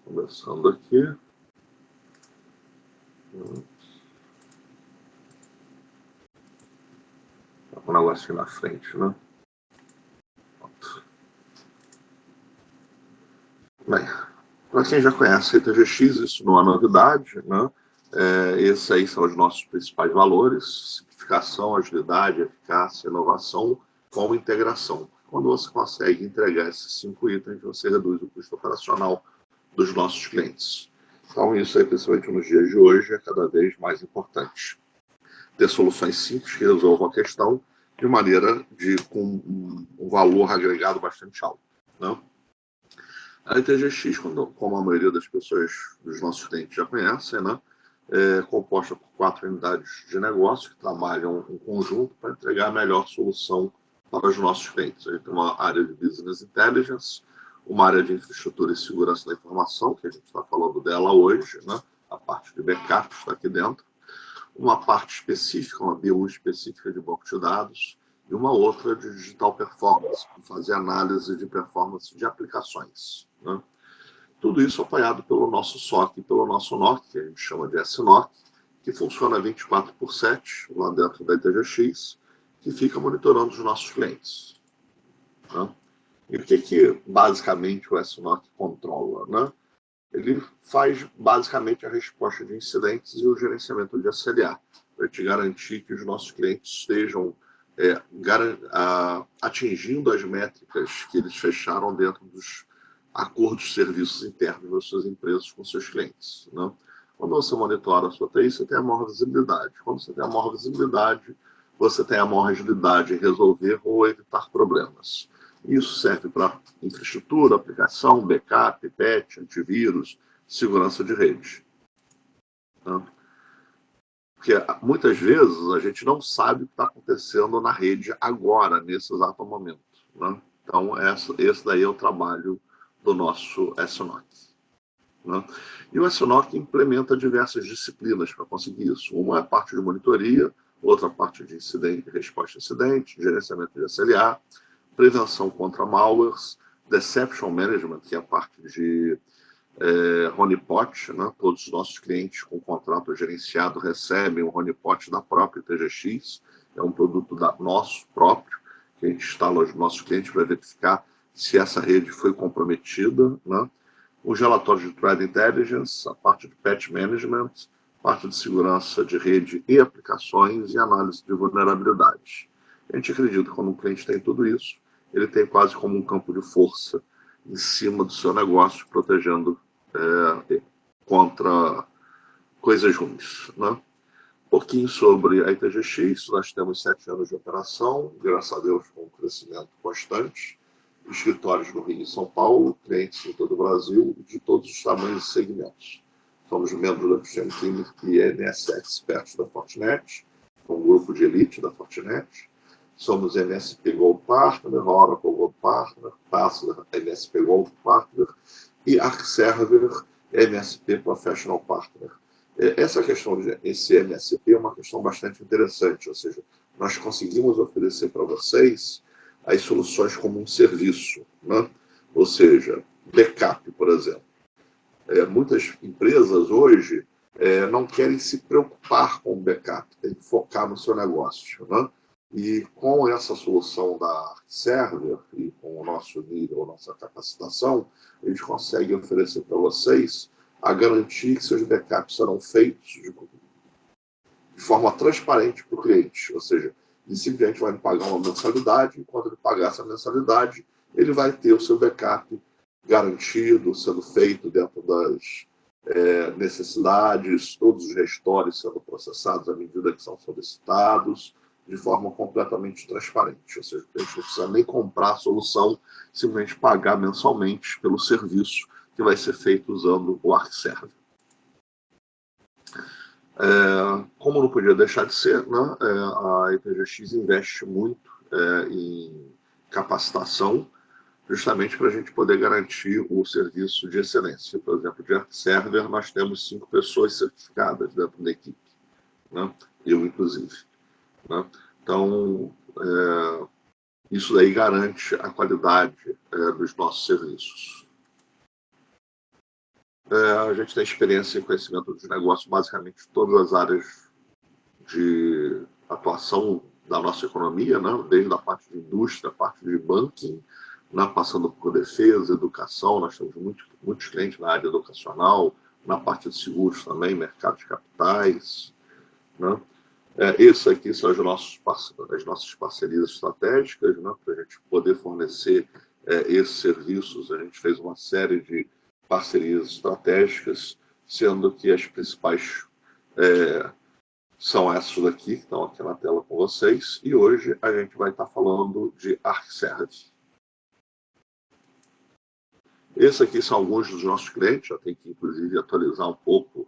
Começando aqui. Tá com o negócio aqui na frente, né? Pronto. Bem, para quem já conhece a ITGX, isso não é novidade, né? Esses aí são os nossos principais valores: simplificação, agilidade, eficácia, inovação, com integração. Quando você consegue entregar esses 5 itens, você reduz o custo operacional dos nossos clientes. Então, isso aí, principalmente nos dias de hoje, é cada vez mais importante. Ter soluções simples que resolvam a questão de maneira com um valor agregado bastante alto, né? A ITGX, como a maioria das pessoas, dos nossos clientes já conhecem, né, é composta por 4 unidades de negócio que trabalham em conjunto para entregar a melhor solução para os nossos clientes. A gente tem uma área de Business Intelligence, uma área de infraestrutura e segurança da informação, que a gente está falando dela hoje, né, a parte de backup está aqui dentro, uma parte específica, uma BU específica de banco de dados, e uma outra de digital performance, para fazer análise de performance de aplicações, né? Tudo isso apoiado pelo nosso SOC e pelo nosso NOC, que a gente chama de SNOC, que funciona 24/7 lá dentro da ITGX, que fica monitorando os nossos clientes, né? E o que basicamente o SNOC controla, né? Ele faz basicamente a resposta de incidentes e o gerenciamento de SLA, para te garantir que os nossos clientes estejam atingindo as métricas que eles fecharam dentro dos acordos de serviços internos das suas empresas com seus clientes, né? Quando você monitora a sua TI, você tem a maior visibilidade. Quando você tem a maior visibilidade, você tem a maior agilidade em resolver ou evitar problemas. Isso serve para infraestrutura, aplicação, backup, patch, antivírus, segurança de rede, né? Porque muitas vezes a gente não sabe o que está acontecendo na rede agora, nesse exato momento, né? Então, esse daí é o trabalho do nosso SNOC, né? E o SNOC implementa diversas disciplinas para conseguir isso. Uma é a parte de monitoria, outra parte de incidente, resposta a incidente, gerenciamento de SLA, prevenção contra malwares, deception management, que é a parte de honeypot, né? Todos os nossos clientes com contrato gerenciado recebem o honeypot da própria TGX, é um produto nosso próprio, que a gente instala aos nossos clientes para verificar se essa rede foi comprometida, né? Os relatórios de Threat Intelligence, a parte de patch management, parte de segurança de rede e aplicações e análise de vulnerabilidades. A gente acredita que quando um cliente tem tudo isso, ele tem quase como um campo de força em cima do seu negócio, protegendo contra coisas ruins, né? Um pouquinho sobre a ITGX: nós temos 7 anos de operação, graças a Deus com um crescimento constante, escritórios no Rio e São Paulo, clientes em todo o Brasil, de todos os tamanhos e segmentos. Somos membros da Christian Team e NS Experts da Fortinet, um grupo de elite da Fortinet. Somos MSP Gold Partner, Oracle Gold Partner, Passler MSP Gold Partner e ArcServer MSP Professional Partner. Essa questão de esse MSP é uma questão bastante interessante, ou seja, nós conseguimos oferecer para vocês as soluções como um serviço, né? Ou seja, backup, por exemplo. Muitas empresas hoje não querem se preocupar com o backup, tem que focar no seu negócio, né? E com essa solução da Server e com o nosso nível, a nossa capacitação, a gente consegue oferecer para vocês a garantia que seus backups serão feitos de forma transparente para o cliente, ou seja, ele simplesmente vai pagar uma mensalidade, e quando ele pagar essa mensalidade, ele vai ter o seu backup garantido, sendo feito dentro das necessidades, todos os restores sendo processados à medida que são solicitados, de forma completamente transparente. Ou seja, a gente não precisa nem comprar a solução, simplesmente pagar mensalmente pelo serviço que vai ser feito usando o ArcServer. Como não podia deixar de ser, né, a ITGX investe muito em capacitação, justamente para a gente poder garantir o serviço de excelência. Por exemplo, de ArcServer, nós temos 5 pessoas certificadas dentro da equipe, né? Eu, inclusive, né? Então, isso daí garante a qualidade dos nossos serviços. A gente tem experiência e conhecimento dos negócios, basicamente, em todas as áreas de atuação da nossa economia, né? Desde a parte de indústria, a parte de banking, né? Passando por defesa, educação, nós temos muitos clientes na área educacional, na parte de seguros também, mercado de capitais, né? Esses aqui são as nossas parcerias estratégicas, né? Para a gente poder fornecer esses serviços. A gente fez uma série de parcerias estratégicas, sendo que as principais são essas daqui, que estão aqui na tela com vocês. E hoje a gente vai estar falando de ArcServe. Esses aqui são alguns dos nossos clientes, já tem que inclusive atualizar um pouco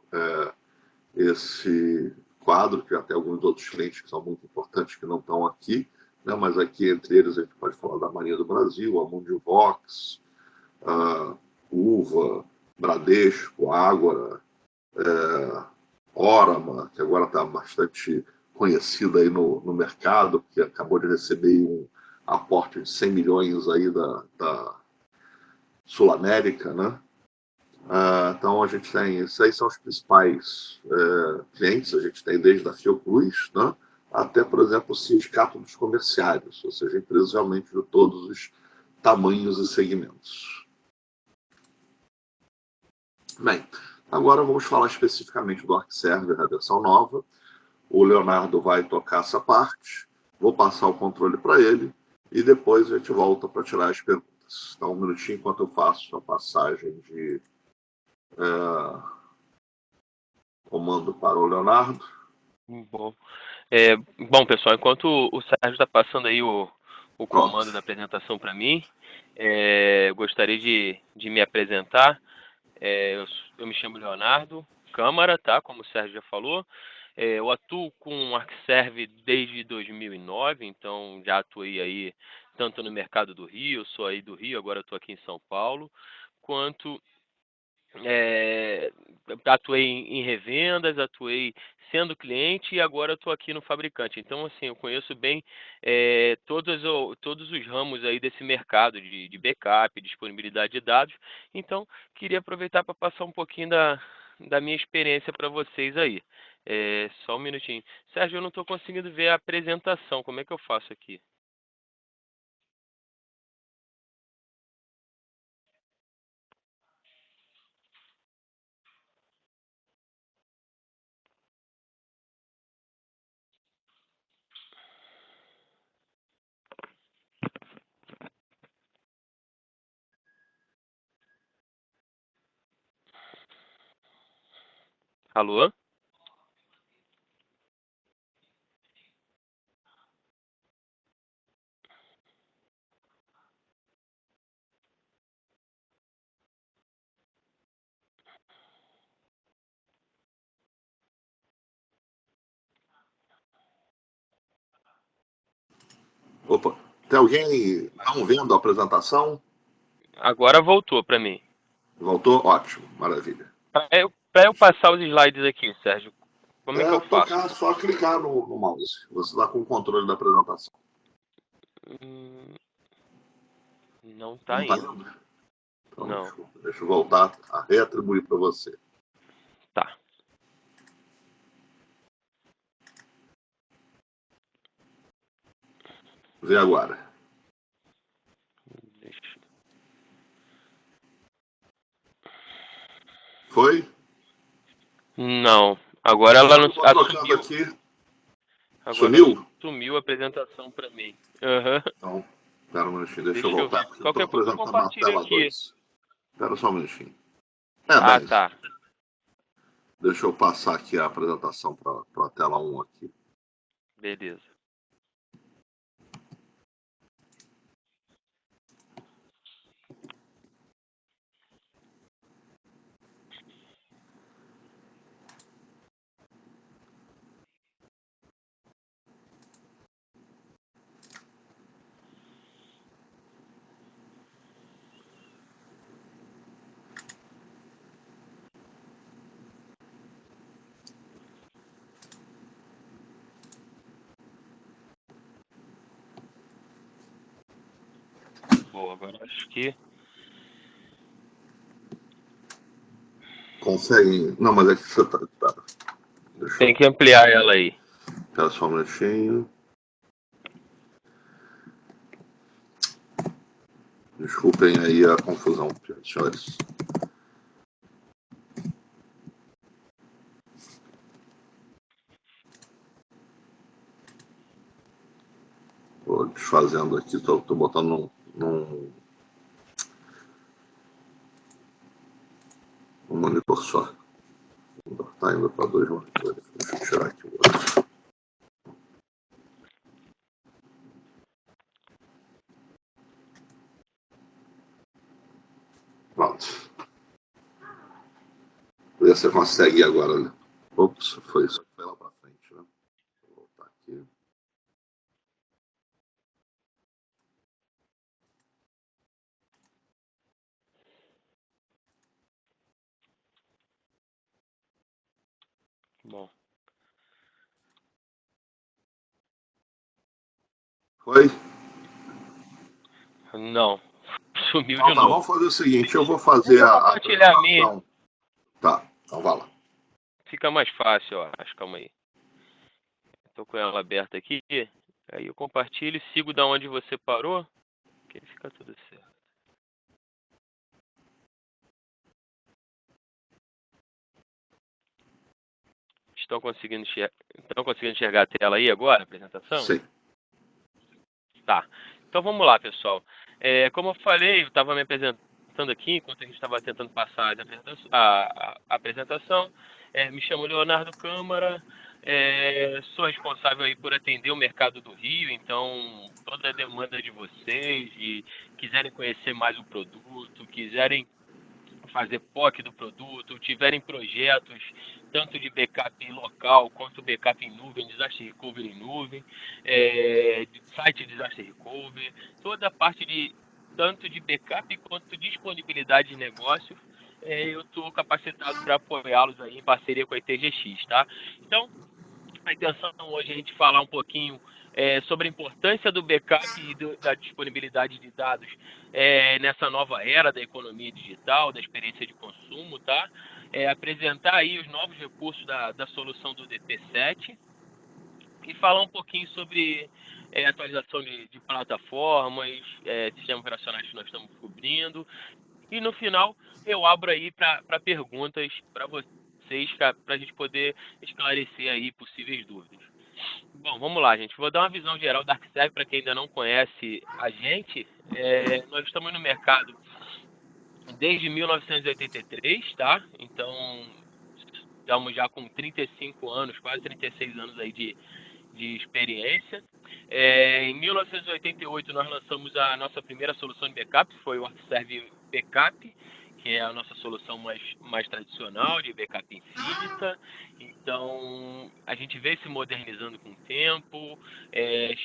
esse quadro, que já tem alguns outros clientes que são muito importantes que não estão aqui, né? Mas aqui entre eles a gente pode falar da Marinha do Brasil, a Mundivox, a Uva, Bradesco, Ágora, Orama, que agora está bastante conhecida aí no mercado, porque acabou de receber um aporte de 100 milhões aí da Sul América, né? Então a gente tem, esses aí são os principais clientes, a gente tem desde a Fiocruz, né, até, por exemplo, o Sindicato dos Comerciários, ou seja, empresas realmente de todos os tamanhos e segmentos. Bem, agora vamos falar especificamente do ArcServe, a versão nova. O Leonardo vai tocar essa parte, vou passar o controle para ele e depois a gente volta para tirar as perguntas. Então, um minutinho enquanto eu faço a passagem de comando para o Leonardo. Bom, bom, pessoal, enquanto o Sérgio está passando aí o Pronto. comando da apresentação para mim, eu gostaria de me apresentar. Eu me chamo Leonardo Câmara, tá? Como o Sérgio já falou. Eu atuo com ArcServe desde 2009, então já atuei aí tanto no mercado do Rio, eu sou aí do Rio, agora estou aqui em São Paulo, quanto atuei em revendas, atuei sendo cliente e agora estou aqui no fabricante. Então, assim, eu conheço bem todos os ramos aí desse mercado de backup, disponibilidade de dados. Então, queria aproveitar para passar um pouquinho da minha experiência para vocês aí. Só um minutinho. Sérgio, eu não estou conseguindo ver a apresentação. Como é que eu faço aqui? Alô? Opa, tem alguém não vendo a apresentação? Agora voltou para mim. Voltou? Ótimo, maravilha. Para eu passar os slides aqui, Sérgio, como é que eu faço? Tocar, só clicar no mouse. Você está com o controle da apresentação. Hum, não Não está está indo. indo? Então, Não. desculpa, deixa eu voltar a reatribuir para você. Tá. Vê agora. Deixa... Foi? Não. Agora ela Eu não estou trocando sumiu. aqui. Agora Sumiu? sumiu a apresentação para mim. Aham. Então, espera um minutinho, deixa eu Deixa eu voltar, ver. porque eu estou Qualquer coisa eu apresentando na compartilho tela aqui. 2. Espera só um minutinho. Ah, Bem, tá. deixa eu passar aqui a apresentação para a tela 1 aqui. Beleza. Boa, agora acho que... conseguem... Não, mas é que você tá. Tem que ampliar ela aí. Espera só um minutinho. Desculpem aí a confusão, senhores. Estou desfazendo aqui, estou botando num monitor só. Está indo para 2 monitores. Deixa eu tirar aqui o outro. Pronto. Você consegue agora, né? Ops, foi isso. Foi lá para frente, né? Vou voltar aqui. Bom. Foi? Não. Sumiu Então de tá, novo. vamos fazer o seguinte, eu vou fazer a compartilhar a minha. apresentação. Tá, então vai lá. Fica mais fácil, eu acho. Calma aí. Estou com ela aberta aqui. Aí eu compartilho e sigo da onde você parou. Que fica tudo certo. Estão conseguindo enxergar a tela aí agora, a apresentação? Sim. Tá. Então vamos lá, pessoal. Como eu falei, eu estava me apresentando aqui enquanto a gente estava tentando passar a apresentação. Me chamo Leonardo Câmara, sou responsável aí por atender o mercado do Rio, então toda a demanda de vocês, de quiserem conhecer mais o produto, quiserem fazer POC do produto, tiverem projetos tanto de backup local quanto backup em nuvem, disaster recovery em nuvem, site disaster recovery, toda a parte de tanto de backup quanto disponibilidade de negócios, eu estou capacitado para apoiá-los aí em parceria com a ITGX, tá? Então, a intenção hoje é a gente falar um pouquinho sobre a importância do backup e da disponibilidade de dados nessa nova era da economia digital, da experiência de consumo, tá? Apresentar aí os novos recursos da solução do DP7 e falar um pouquinho sobre atualização de plataformas, sistemas operacionais que nós estamos cobrindo. E no final eu abro aí para perguntas para vocês, para a gente poder esclarecer aí possíveis dúvidas. Bom, vamos lá, gente. Vou dar uma visão geral da ArcServe para quem ainda não conhece a gente. Nós estamos no mercado desde 1983, tá? Então, estamos já com 35 anos, quase 36 anos aí de experiência. Em 1988, nós lançamos a nossa primeira solução de backup, foi o ArcServe Backup, que é a nossa solução mais tradicional de backup infinita. Então, a gente veio se modernizando com o tempo,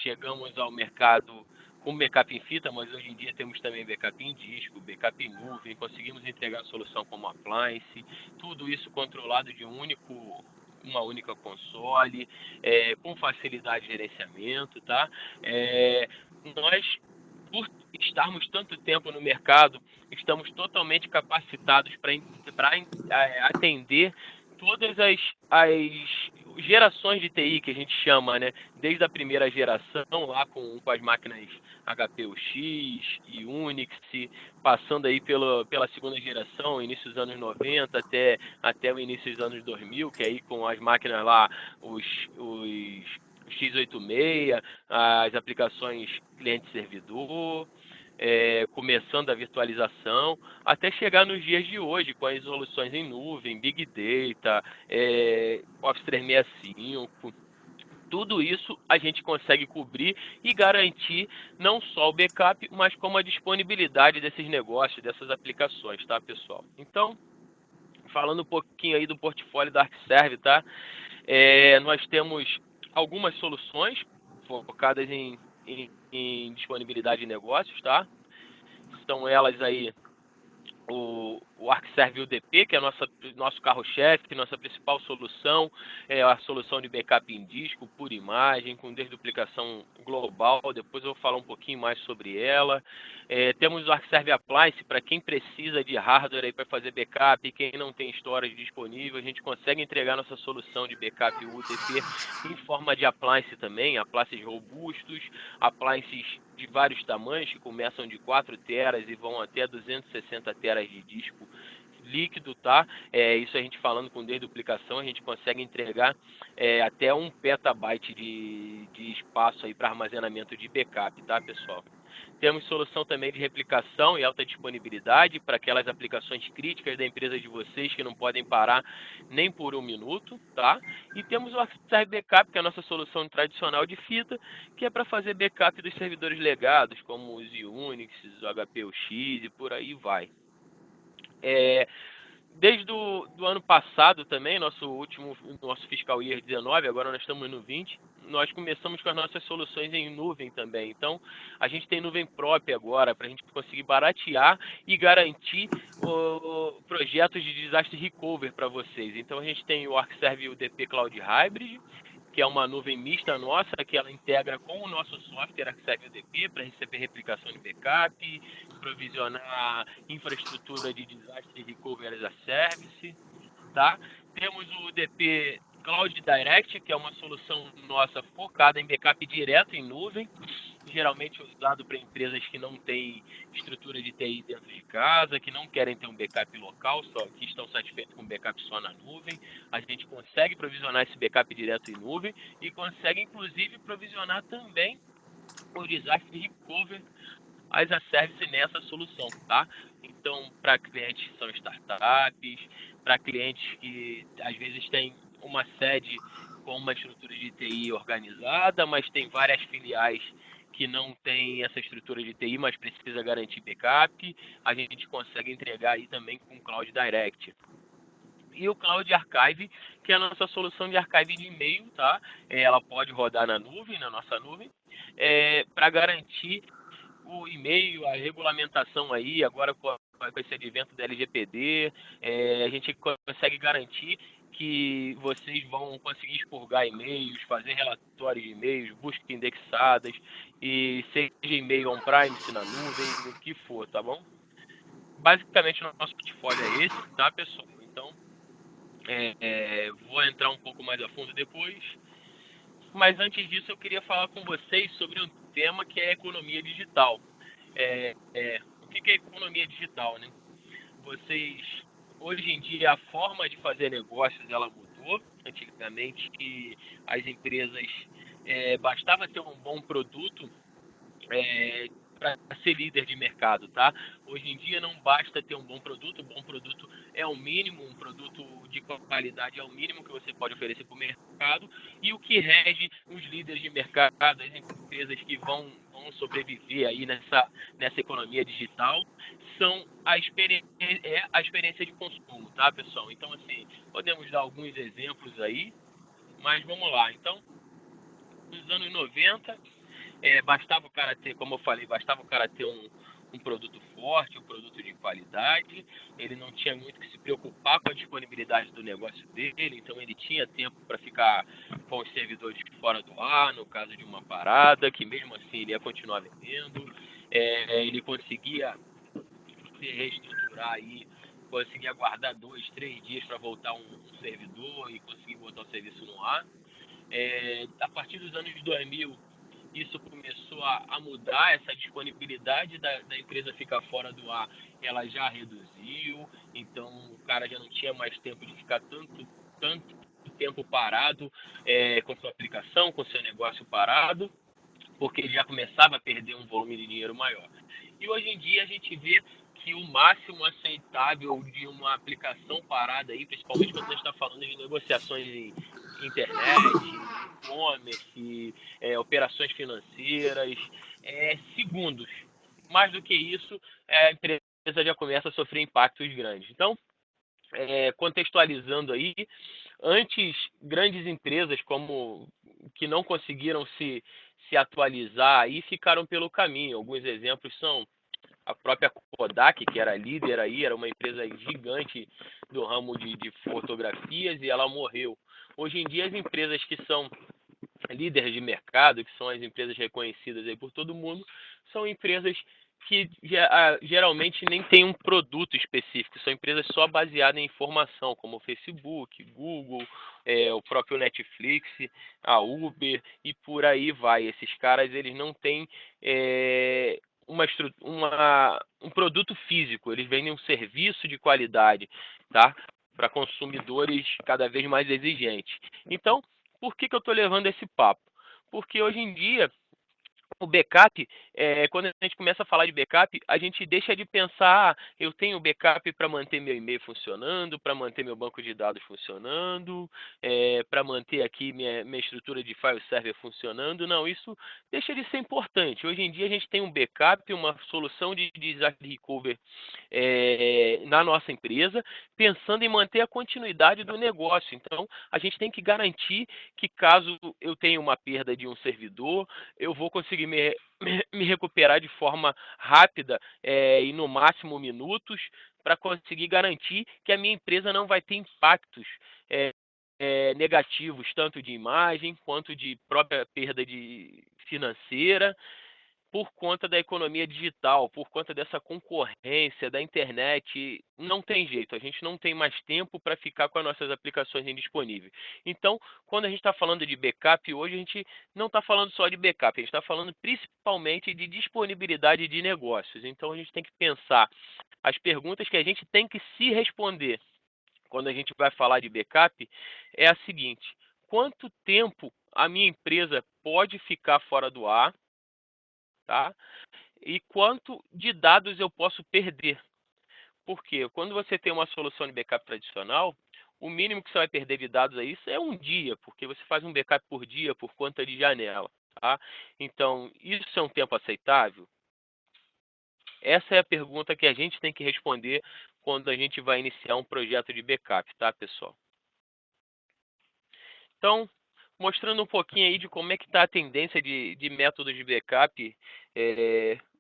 chegamos ao mercado com backup em fita, mas hoje em dia temos também backup em disco, backup em nuvem, conseguimos entregar a solução como appliance, tudo isso controlado de uma única console, com facilidade de gerenciamento, tá? Nós, por estarmos tanto tempo no mercado, estamos totalmente capacitados para atender todas as gerações de TI que a gente chama, né? Desde a primeira geração, lá com as máquinas HPUX e Unix, passando aí pela segunda geração, início dos anos 90 até o início dos anos 2000, que aí com as máquinas lá, os x86, as aplicações cliente-servidor, começando a virtualização, até chegar nos dias de hoje, com as soluções em nuvem, Big Data, Office 365, tudo isso a gente consegue cobrir e garantir não só o backup, mas como a disponibilidade desses negócios, dessas aplicações, tá, pessoal? Então, falando um pouquinho aí do portfólio da ArcServe, tá? Nós temos algumas soluções focadas em disponibilidade de negócios, tá? São elas aí o ArcServe UDP, que é nosso carro-chefe, nossa principal solução, é a solução de backup em disco, por imagem, com desduplicação global. Depois eu vou falar um pouquinho mais sobre ela. Temos o ArcServe Appliance para quem precisa de hardware para fazer backup, quem não tem storage disponível, a gente consegue entregar nossa solução de backup UDP em forma de appliance também, appliances robustos, appliances de vários tamanhos, que começam de 4 teras e vão até 260 teras de disco líquido, tá? Isso a gente falando com desduplicação, a gente consegue entregar até 1 petabyte de espaço aí para armazenamento de backup, tá, pessoal? Temos solução também de replicação e alta disponibilidade para aquelas aplicações críticas da empresa de vocês que não podem parar nem por 1 minuto, tá? E temos o ArcServe Backup, que é a nossa solução tradicional de fita, que é para fazer backup dos servidores legados, como os Unix, o HPUX e por aí vai. Desde do ano passado também, nosso fiscal year 19, agora nós estamos no 20, nós começamos com as nossas soluções em nuvem também. Então, a gente tem nuvem própria agora para a gente conseguir baratear e garantir projetos de disaster recovery para vocês. Então, a gente tem o ArcServe UDP Cloud Hybrid, que é uma nuvem mista nossa, que ela integra com o nosso software ArcServe UDP para receber replicação de backup, provisionar infraestrutura de disaster recovery as a service, tá? Temos o UDP Cloud Direct, que é uma solução nossa focada em backup direto em nuvem, geralmente usado para empresas que não têm estrutura de TI dentro de casa, que não querem ter um backup local, só que estão satisfeitos com backup só na nuvem. A gente consegue provisionar esse backup direto em nuvem e consegue, inclusive, provisionar também o disaster recovery as a service nessa solução, tá? Então, para clientes que são startups, para clientes que às vezes têm uma sede com uma estrutura de TI organizada, mas tem várias filiais que não tem essa estrutura de TI, mas precisa garantir backup, a gente consegue entregar aí também com o Cloud Direct. E o Cloud Archive, que é a nossa solução de archive de e-mail, tá? Ela pode rodar na nuvem, na nossa nuvem, para garantir o e-mail, a regulamentação aí, agora com esse advento da LGPD, a gente consegue garantir que vocês vão conseguir expurgar e-mails, fazer relatórios de e-mails, buscas indexadas, e seja e-mail on-premise, na nuvem, o que for, tá bom? Basicamente, o nosso portfólio é esse, tá, pessoal? Então, vou entrar um pouco mais a fundo depois. Mas antes disso, eu queria falar com vocês sobre um tema que é a economia digital. O que é economia digital, né? Hoje em dia, a forma de fazer negócios, ela mudou. Antigamente, as empresas, bastava ter um bom produto para ser líder de mercado, tá? Hoje em dia não basta ter um bom produto é o mínimo, um produto de qualidade é o mínimo que você pode oferecer para o mercado, e o que rege os líderes de mercado, as empresas que vão sobreviver aí nessa economia digital, são a experiência de consumo, tá, pessoal? Então, assim, podemos dar alguns exemplos aí, mas vamos lá. Então, nos anos 90, bastava o cara ter, como eu falei, bastava o cara ter um produto forte, um produto de qualidade. Ele não tinha muito que se preocupar com a disponibilidade do negócio dele, então ele tinha tempo para ficar com os servidores fora do ar, no caso de uma parada, que mesmo assim ele ia continuar vendendo. Ele conseguia se reestruturar aí, conseguia guardar 2, 3 dias para voltar um servidor e conseguir botar o serviço no ar. A partir dos anos 2000, isso começou a mudar, essa disponibilidade da empresa ficar fora do ar, ela já reduziu, então o cara já não tinha mais tempo de ficar tanto tempo parado com sua aplicação, com seu negócio parado, porque ele já começava a perder um volume de dinheiro maior. E hoje em dia a gente vê que o máximo aceitável de uma aplicação parada aí, principalmente quando a gente está falando de negociações em internet, e-commerce, operações financeiras, segundos. Mais do que isso, a empresa já começa a sofrer impactos grandes. Então, contextualizando aí, antes grandes empresas como que não conseguiram se atualizar e ficaram pelo caminho. Alguns exemplos são a própria Kodak, Kodak, que era líder aí, era uma empresa gigante do ramo de fotografias, e ela morreu. Hoje em dia, as empresas que são líderes de mercado, que são as empresas reconhecidas aí por todo mundo, são empresas que geralmente nem têm um produto específico, são empresas só baseadas em informação, como o Facebook, Google, o próprio Netflix, a Uber e por aí vai. Esses caras, eles não têm um produto físico, eles vendem um serviço de qualidade, tá? Para consumidores cada vez mais exigentes. Então, por que eu estou levando esse papo? Porque hoje em dia o backup, quando a gente começa a falar de backup, a gente deixa de pensar, eu tenho backup para manter meu e-mail funcionando, para manter meu banco de dados funcionando, para manter aqui minha estrutura de file server funcionando. Não, isso deixa de ser importante. Hoje em dia a gente tem um backup, uma solução de disaster recovery na nossa empresa, pensando em manter a continuidade do negócio. Então, a gente tem que garantir que caso eu tenha uma perda de um servidor, eu vou conseguir me recuperar de forma rápida e no máximo minutos para conseguir garantir que a minha empresa não vai ter impactos negativos, tanto de imagem quanto de própria perda financeira, por conta da economia digital, por conta dessa concorrência da internet. Não tem jeito, a gente não tem mais tempo para ficar com as nossas aplicações indisponíveis. Então, quando a gente está falando de backup, hoje a gente não está falando só de backup, a gente está falando principalmente de disponibilidade de negócios. Então, a gente tem que pensar as perguntas que a gente tem que se responder quando a gente vai falar de backup é a seguinte: quanto tempo a minha empresa pode ficar fora do ar, tá? E quanto de dados eu posso perder. Porque quando você tem uma solução de backup tradicional, o mínimo que você vai perder de dados aí é um dia, porque você faz um backup por dia por conta de janela. Tá? Então, isso é um tempo aceitável? Essa é a pergunta que a gente tem que responder quando a gente vai iniciar um projeto de backup, tá, pessoal? Então, mostrando um pouquinho aí de como é que está a tendência de métodos de backup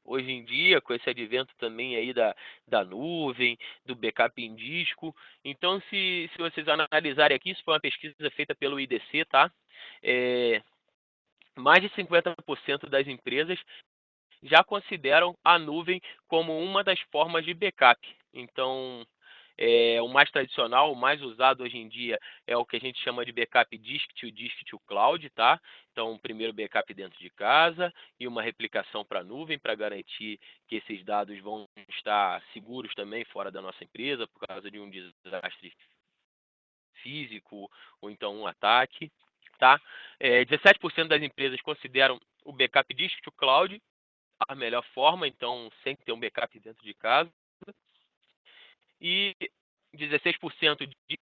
hoje em dia, com esse advento também aí da nuvem, do backup em disco. Então, se vocês analisarem aqui, isso foi uma pesquisa feita pelo IDC, tá? Mais de 50% das empresas já consideram a nuvem como uma das formas de backup. Então, o mais tradicional, o mais usado hoje em dia é o que a gente chama de backup disk to cloud, tá? Então, primeiro backup dentro de casa e uma replicação para a nuvem para garantir que esses dados vão estar seguros também fora da nossa empresa por causa de um desastre físico ou então um ataque, tá? 17% das empresas consideram o backup disk to cloud a melhor forma, então sem ter um backup dentro de casa. E 16% de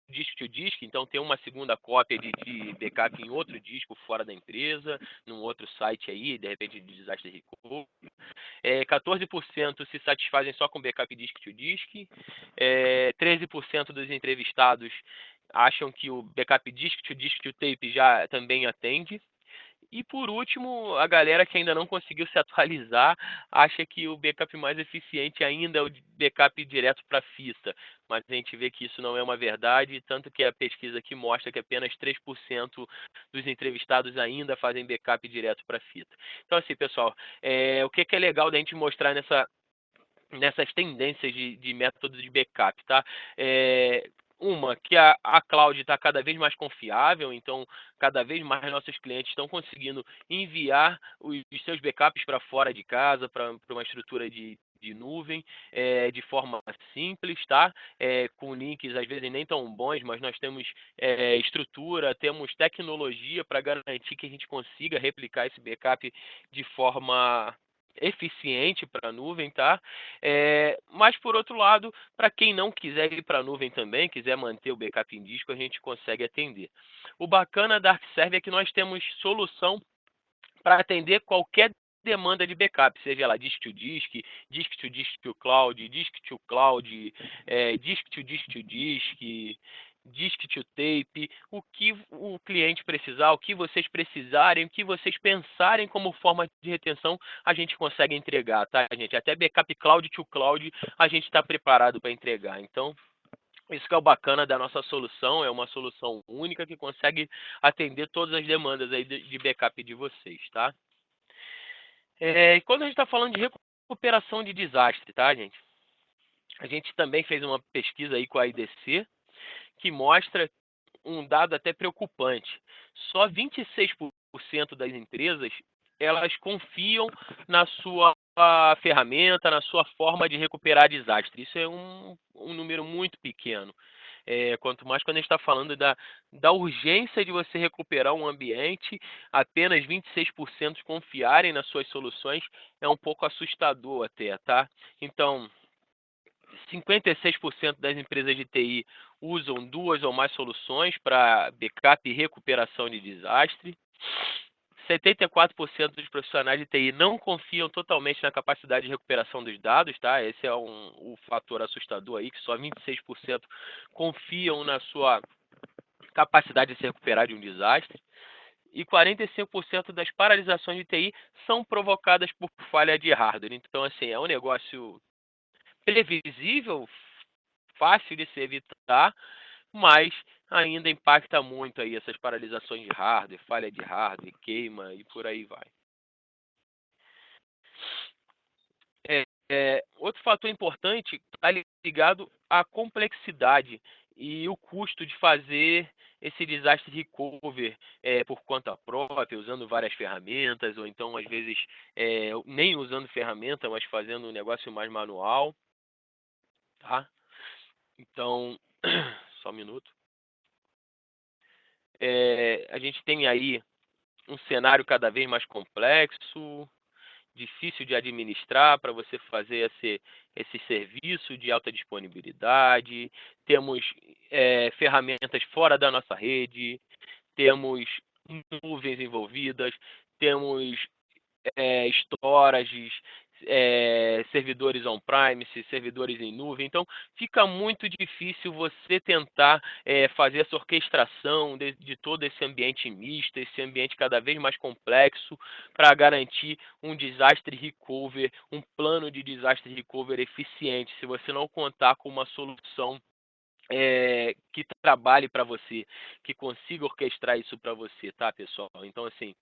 disk to disk, então tem uma segunda cópia de backup em outro disco fora da empresa, num outro site aí, de repente de disaster recovery. 14% se satisfazem só com backup disk to disk. 13% dos entrevistados acham que o backup disk to tape já também atende. E por último, a galera que ainda não conseguiu se atualizar acha que o backup mais eficiente ainda é o backup direto para fita. Mas a gente vê que isso não é uma verdade, tanto que a pesquisa aqui mostra que apenas 3% dos entrevistados ainda fazem backup direto para fita. Então, assim, pessoal, o que é legal da gente mostrar nessas tendências de métodos de backup, tá? Uma, que a cloud está cada vez mais confiável, então cada vez mais nossos clientes estão conseguindo enviar os seus backups para fora de casa, para uma estrutura de nuvem, de forma simples, tá? Com links às vezes nem tão bons, mas nós temos estrutura, temos tecnologia para garantir que a gente consiga replicar esse backup de forma eficiente para a nuvem, tá? Mas por outro lado, para quem não quiser ir para a nuvem também, quiser manter o backup em disco, a gente consegue atender. O bacana da ArcServe é que nós temos solução para atender qualquer demanda de backup, seja lá disk to disk to cloud, disk to cloud, disk to disk to disk, disk to tape, o que o cliente precisar, o que vocês precisarem, o que vocês pensarem como forma de retenção, a gente consegue entregar, tá, gente? Até backup cloud to cloud a gente está preparado para entregar. Então, isso que é o bacana da nossa solução, é uma solução única que consegue atender todas as demandas aí de backup de vocês, tá? E quando a gente está falando de recuperação de desastre, tá, gente? A gente também fez uma pesquisa aí com a IDC que mostra um dado até preocupante. Só 26% das empresas elas confiam na sua ferramenta, na sua forma de recuperar desastre. Isso é um número muito pequeno. Quanto mais quando a gente está falando da urgência de você recuperar um ambiente, apenas 26% confiarem nas suas soluções é um pouco assustador até, tá? Então, 56% das empresas de TI usam duas ou mais soluções para backup e recuperação de desastre. 74% dos profissionais de TI não confiam totalmente na capacidade de recuperação dos dados, tá? Esse é o fator assustador aí, que só 26% confiam na sua capacidade de se recuperar de um desastre. E 45% das paralisações de TI são provocadas por falha de hardware. Então, assim, é um negócio previsível, fácil de se evitar, mas ainda impacta muito aí essas paralisações de hardware, falha de hardware, queima e por aí vai. Outro fator importante está ligado à complexidade e o custo de fazer esse desastre recover por conta própria, usando várias ferramentas, ou então, às vezes, nem usando ferramenta, mas fazendo um negócio mais manual, tá? Então, só um minuto. A gente tem aí um cenário cada vez mais complexo, difícil de administrar para você fazer esse serviço de alta disponibilidade. Temos ferramentas fora da nossa rede, temos nuvens envolvidas, temos storages, servidores on-premise, servidores em nuvem. Então, fica muito difícil você tentar fazer essa orquestração de todo esse ambiente misto, esse ambiente cada vez mais complexo, para garantir um disaster recovery, um plano de disaster recovery eficiente, se você não contar com uma solução que trabalhe para você, que consiga orquestrar isso para você, tá, pessoal? Então, assim,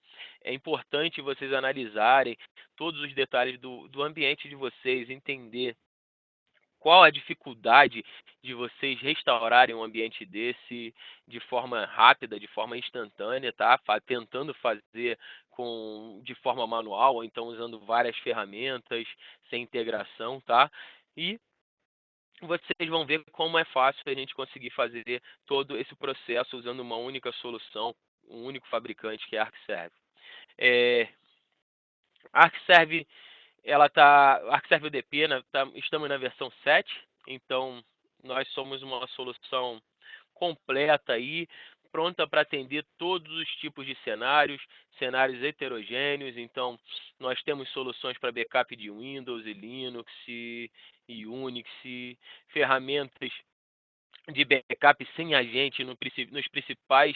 é importante vocês analisarem todos os detalhes do ambiente de vocês, entender qual a dificuldade de vocês restaurarem um ambiente desse de forma rápida, de forma instantânea, tá? Tentando fazer de forma manual, ou então usando várias ferramentas, sem integração, tá? E vocês vão ver como é fácil a gente conseguir fazer todo esse processo usando uma única solução, um único fabricante, que é a ArcServe. A ArcServe, ArcServe UDP, estamos na versão 7, então nós somos uma solução completa aí, pronta para atender todos os tipos de cenários heterogêneos. Então, nós temos soluções para backup de Windows e Linux e Unix, ferramentas de backup sem agente nos principais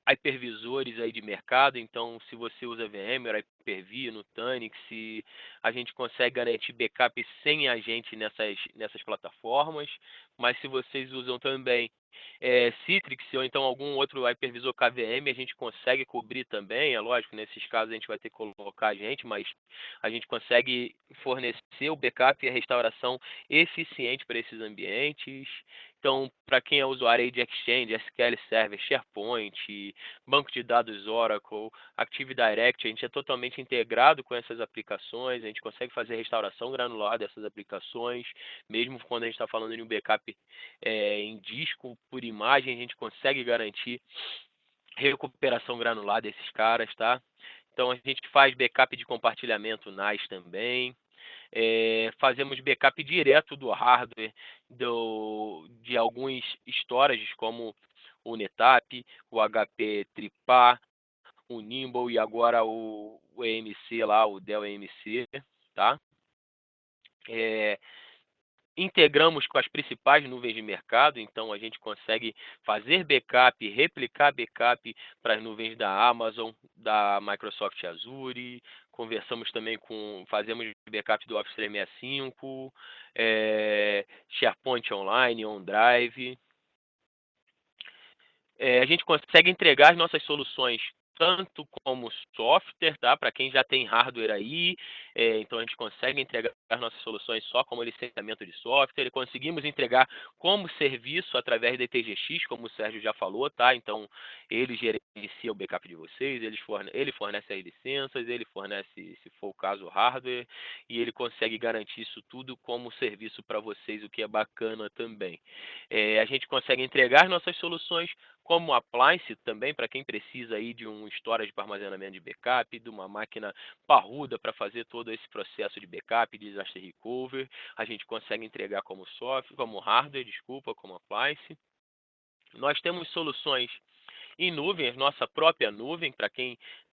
hypervisores aí de mercado. Então, se você usa VMware, Hyper-V, Nutanix, a gente consegue garantir backup sem agente nessas plataformas. Mas se vocês usam também Citrix ou então algum outro hypervisor KVM, a gente consegue cobrir também. É lógico, nesses casos a gente vai ter que colocar a gente, mas a gente consegue fornecer o backup e a restauração eficiente para esses ambientes. Então, para quem é usuário aí de Exchange, SQL Server, SharePoint, banco de dados Oracle, Active Directory, a gente é totalmente integrado com essas aplicações, a gente consegue fazer restauração granular dessas aplicações, mesmo quando a gente está falando de um backup em disco, por imagem, a gente consegue garantir recuperação granular desses caras, tá? Então, a gente faz backup de compartilhamento NAS também. Fazemos backup direto do hardware de alguns storages, como o NetApp, o HP Tripar, o Nimble e agora o EMC lá, o Dell EMC, tá? integramos com as principais nuvens de mercado, então a gente consegue fazer backup, replicar backup para as nuvens da Amazon, da Microsoft Azure, conversamos também fazemos backup do Office 365, SharePoint Online, OneDrive. A gente consegue entregar as nossas soluções tanto como software, tá? Para quem já tem hardware aí, então a gente consegue entregar as nossas soluções só como licenciamento de software, e conseguimos entregar como serviço através da ETGX, como o Sérgio já falou, tá? Então ele gerencia o backup de vocês, ele fornece as licenças, ele fornece, se for o caso, o hardware, e ele consegue garantir isso tudo como serviço para vocês, o que é bacana também. A gente consegue entregar nossas soluções como appliance também, para quem precisa aí de um storage para armazenamento de backup, de uma máquina parruda para fazer todo esse processo de backup, de disaster recovery, a gente consegue entregar como software, como hardware, desculpa, como appliance. Nós temos soluções em nuvem, nossa própria nuvem, para quem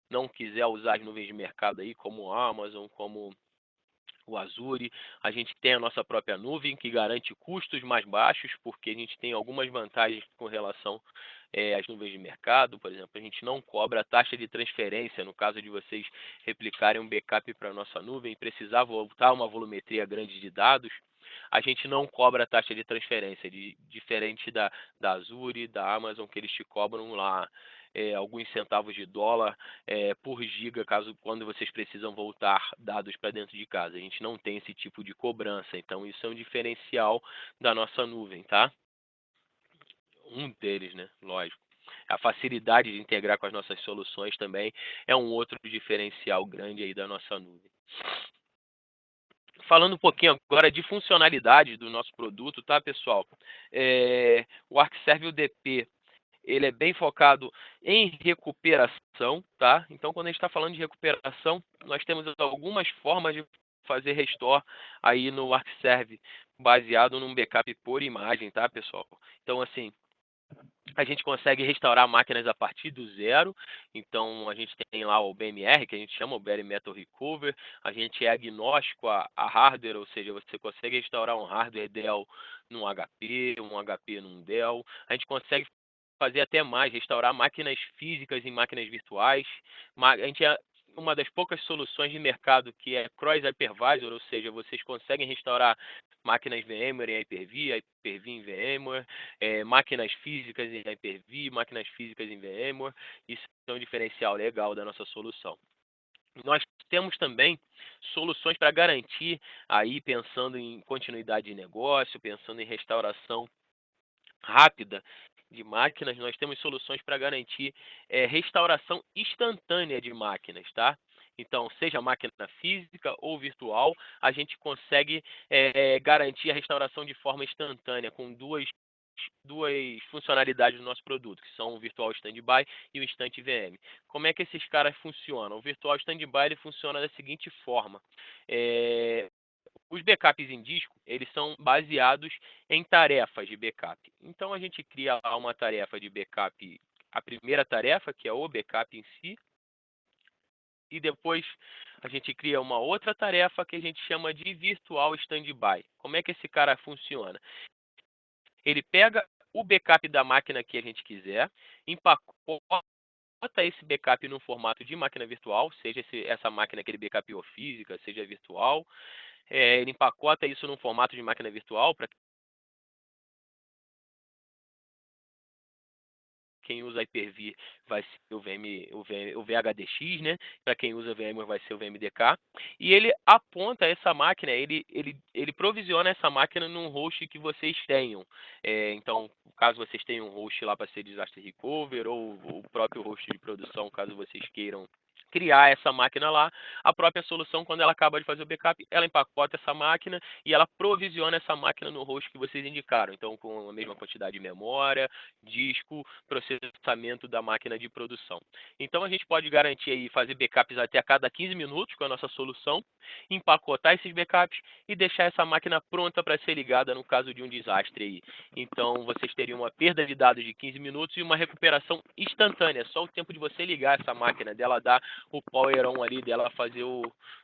não quiser usar as nuvens de mercado aí, como o Amazon, como o Azure, a gente tem a nossa própria nuvem que garante custos mais baixos, porque a gente tem algumas vantagens com relação às nuvens de mercado. Por exemplo, a gente não cobra a taxa de transferência no caso de vocês replicarem um backup para a nossa nuvem e precisar voltar uma volumetria grande de dados. A gente não cobra a taxa de transferência, diferente da Azure, da Amazon, que eles te cobram lá alguns centavos de dólar por giga, quando vocês precisam voltar dados para dentro de casa. A gente não tem esse tipo de cobrança, então isso é um diferencial da nossa nuvem, tá? Um deles, né? Lógico. A facilidade de integrar com as nossas soluções também é um outro diferencial grande aí da nossa nuvem. Falando um pouquinho agora de funcionalidade do nosso produto, tá, pessoal? O ArcServe UDP, ele é bem focado em recuperação, tá? Então, quando a gente está falando de recuperação, nós temos algumas formas de fazer restore aí no ArcServe, baseado num backup por imagem, tá, pessoal? Então, assim, a gente consegue restaurar máquinas a partir do zero. Então, a gente tem lá o BMR, que a gente chama o Bare Metal Recover. A gente é agnóstico a hardware, ou seja, você consegue restaurar um hardware Dell num HP, um HP num Dell. A gente consegue fazer até mais, restaurar máquinas físicas em máquinas virtuais. A gente é uma das poucas soluções de mercado que é cross hypervisor, ou seja, vocês conseguem restaurar máquinas VMware em Hyper-V, Hyper-V em VMware, máquinas físicas em Hyper-V, máquinas físicas em VMware. Isso é um diferencial legal da nossa solução. Nós temos também soluções para garantir, aí pensando em continuidade de negócio, pensando em restauração rápida de máquinas, nós temos soluções para garantir restauração instantânea de máquinas, tá? Então, seja máquina física ou virtual, a gente consegue garantir a restauração de forma instantânea com duas funcionalidades do nosso produto, que são o Virtual Standby e o Instant VM. Como é que esses caras funcionam? O Virtual Standby ele funciona da seguinte forma. Os backups em disco, eles são baseados em tarefas de backup. Então, a gente cria lá uma tarefa de backup, a primeira tarefa, que é o backup em si, e depois a gente cria uma outra tarefa que a gente chama de Virtual Standby. Como é que esse cara funciona? Ele pega o backup da máquina que a gente quiser, empacota esse backup no formato de máquina virtual, seja essa máquina aquele backup ou física, seja virtual. Ele empacota isso num formato de máquina virtual para quem usa Hyper-V vai ser o VHDX, né? Para quem usa VMware vai ser o VMDK. E ele aponta essa máquina, ele provisiona essa máquina num host que vocês tenham. Então, caso vocês tenham um host lá para ser Disaster Recover, ou o próprio host de produção, caso vocês queiram criar essa máquina lá, a própria solução, quando ela acaba de fazer o backup, ela empacota essa máquina e ela provisiona essa máquina no host que vocês indicaram. Então, com a mesma quantidade de memória, disco, processamento da máquina de produção. Então, a gente pode garantir aí fazer backups até a cada 15 minutos com a nossa solução, empacotar esses backups e deixar essa máquina pronta para ser ligada no caso de um desastre aí. Então, vocês teriam uma perda de dados de 15 minutos e uma recuperação instantânea. Só o tempo de você ligar essa máquina, dela dar o power on ali dela fazer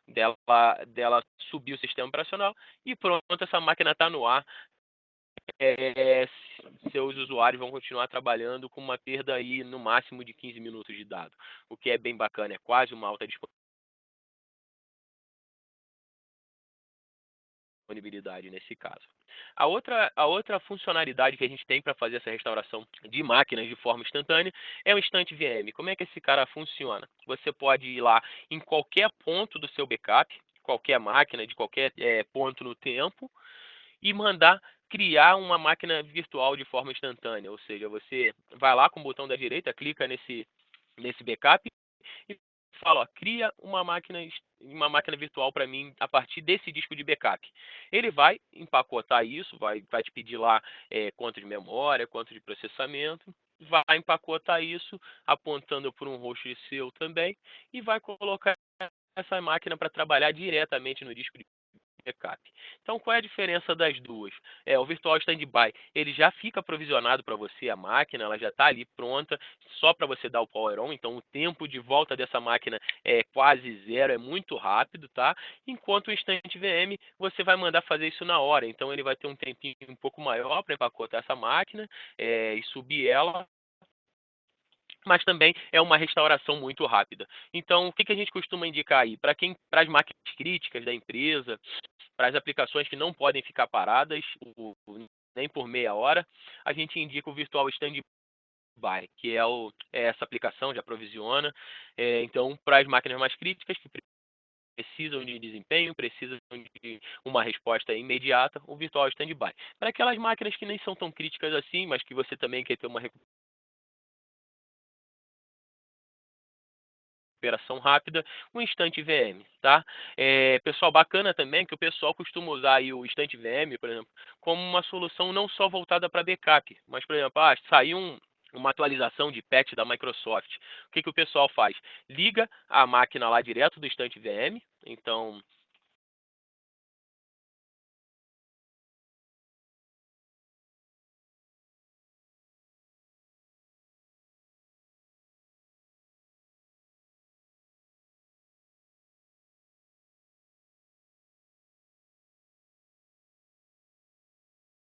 dela subir o sistema operacional e pronto, essa máquina está no ar. Seus usuários vão continuar trabalhando com uma perda aí no máximo de 15 minutos de dado, o que é bem bacana, é quase uma alta disponibilidade nesse caso. A outra funcionalidade que a gente tem para fazer essa restauração de máquinas de forma instantânea é o Instant VM. Como é que esse cara funciona? Você pode ir lá em qualquer ponto do seu backup, qualquer máquina, de qualquer ponto no tempo, e mandar criar uma máquina virtual de forma instantânea. Ou seja, você vai lá com o botão da direita, clica nesse backup e fala, ó, cria uma máquina virtual para mim a partir desse disco de backup. Ele vai empacotar isso, vai te pedir lá quanto de memória, quanto de processamento, vai empacotar isso apontando por um host seu também e vai colocar essa máquina para trabalhar diretamente no disco de backup. Então, qual é a diferença das duas? O Virtual Standby, ele já fica provisionado para você, a máquina, ela já está ali pronta, só para você dar o power on, então o tempo de volta dessa máquina é quase zero, é muito rápido, tá? Enquanto o Instant VM, você vai mandar fazer isso na hora, então ele vai ter um tempinho um pouco maior para empacotar essa máquina e subir ela, mas também é uma restauração muito rápida. Então, o que a gente costuma indicar aí? Para as máquinas críticas da empresa, para as aplicações que não podem ficar paradas nem por meia hora, a gente indica o Virtual Standby, que é essa aplicação, já provisiona. Então, para as máquinas mais críticas, que precisam de desempenho, precisam de uma resposta imediata, o Virtual Standby. Para aquelas máquinas que nem são tão críticas assim, mas que você também quer ter uma recuperação rápida, o Instant VM, tá? Pessoal, bacana também que o pessoal costuma usar aí o Instant VM, por exemplo, como uma solução não só voltada para backup, mas, por exemplo, saiu uma atualização de patch da Microsoft. O que o pessoal faz? Liga a máquina lá direto do Instant VM, então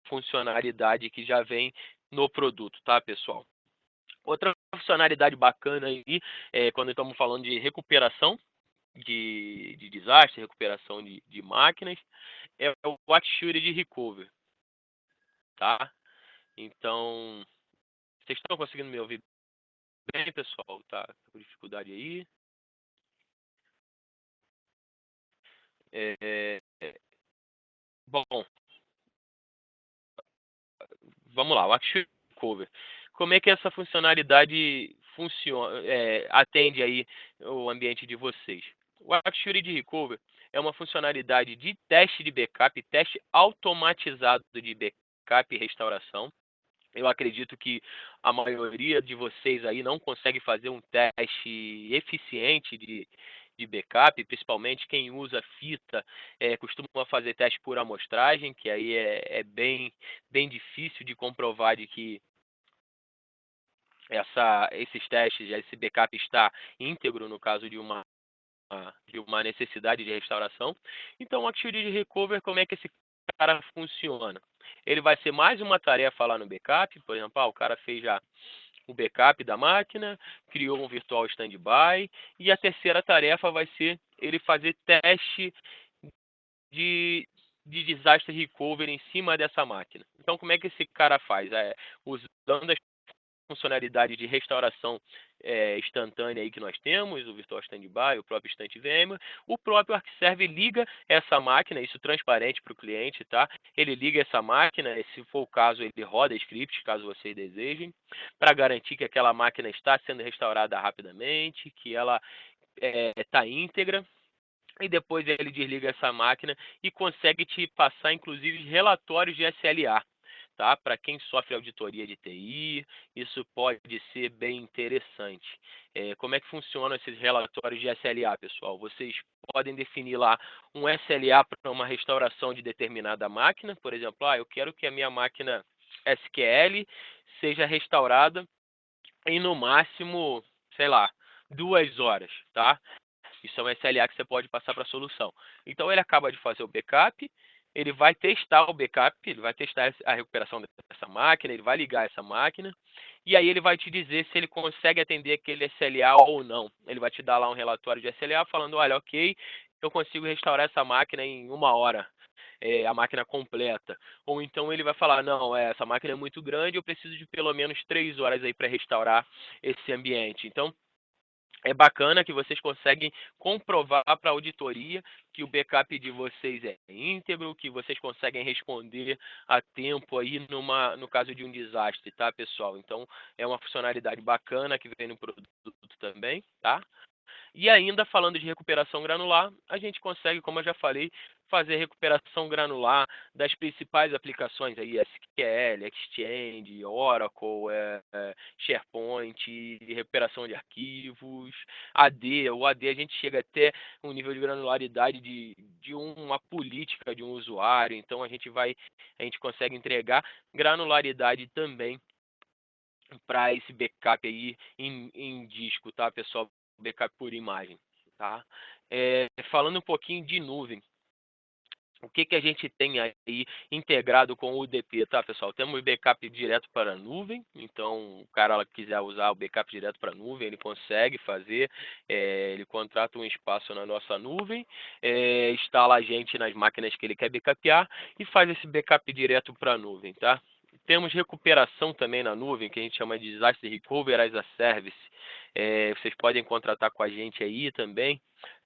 funcionalidade que já vem no produto, tá, pessoal? Outra funcionalidade bacana aí, quando estamos falando de recuperação de desastre, recuperação de máquinas, é o Watchshooted Recover, tá? Então, vocês estão conseguindo me ouvir bem, pessoal? Tá com dificuldade aí? É, bom, vamos lá, Watchshooted Recover. Como é que essa funcionalidade funciona, atende aí o ambiente de vocês? O Watchshooted Recover é uma funcionalidade de teste de backup, teste automatizado de backup e restauração. Eu acredito que a maioria de vocês aí não consegue fazer um teste eficiente de backup, principalmente quem usa fita, costuma fazer teste por amostragem, que aí é bem difícil de comprovar de que esses testes, esse backup está íntegro no caso de uma necessidade de restauração. Então, o Active Recover, como é que esse cara funciona? Ele vai ser mais uma tarefa lá no backup, por exemplo, o cara fez já o backup da máquina, criou um virtual standby, e a terceira tarefa vai ser ele fazer teste de, de disaster recovery em cima dessa máquina. Então, como é que esse cara faz? Usando as funcionalidade de restauração instantânea aí que nós temos, o Virtual Standby, o próprio Instant VM, o próprio ArcServe liga essa máquina, isso transparente para o cliente, tá? Ele liga essa máquina, se for o caso, ele roda scripts, caso vocês desejem, para garantir que aquela máquina está sendo restaurada rapidamente, que ela está íntegra, e depois ele desliga essa máquina e consegue te passar, inclusive, relatórios de SLA. Tá? Para quem sofre auditoria de TI, isso pode ser bem interessante. Como é que funcionam esses relatórios de SLA, pessoal? Vocês podem definir lá um SLA para uma restauração de determinada máquina. Por exemplo, eu quero que a minha máquina SQL seja restaurada em no máximo, sei lá, 2 horas, tá? Isso é um SLA que você pode passar para a solução. Então ele acaba de fazer o backup, ele vai testar o backup, ele vai testar a recuperação dessa máquina, ele vai ligar essa máquina, e aí ele vai te dizer se ele consegue atender aquele SLA ou não. Ele vai te dar lá um relatório de SLA falando, olha, ok, eu consigo restaurar essa máquina em 1 hora. A máquina completa. Ou então ele vai falar, não, essa máquina é muito grande, eu preciso de pelo menos 3 horas aí para restaurar esse ambiente. Então, é bacana que vocês conseguem comprovar para a auditoria que o backup de vocês é íntegro, que vocês conseguem responder a tempo aí no caso de um desastre, tá, pessoal? Então, é uma funcionalidade bacana que vem no produto também, tá? E ainda falando de recuperação granular, a gente consegue, como eu já falei, fazer recuperação granular das principais aplicações aí, SQL, Exchange, Oracle, SharePoint, recuperação de arquivos, AD. O AD a gente chega até um nível de granularidade de uma política de um usuário, então a gente consegue entregar granularidade também para esse backup aí em disco, tá, pessoal? Backup por imagem, tá? Falando um pouquinho de nuvem, o que a gente tem aí integrado com o UDP, tá, pessoal? Temos backup direto para a nuvem, então o cara que quiser usar o backup direto para a nuvem, ele consegue fazer, ele contrata um espaço na nossa nuvem, instala a gente nas máquinas que ele quer backupear e faz esse backup direto para a nuvem, tá? Temos recuperação também na nuvem, que a gente chama de Disaster Recovery as a Service. Vocês podem contratar com a gente aí também.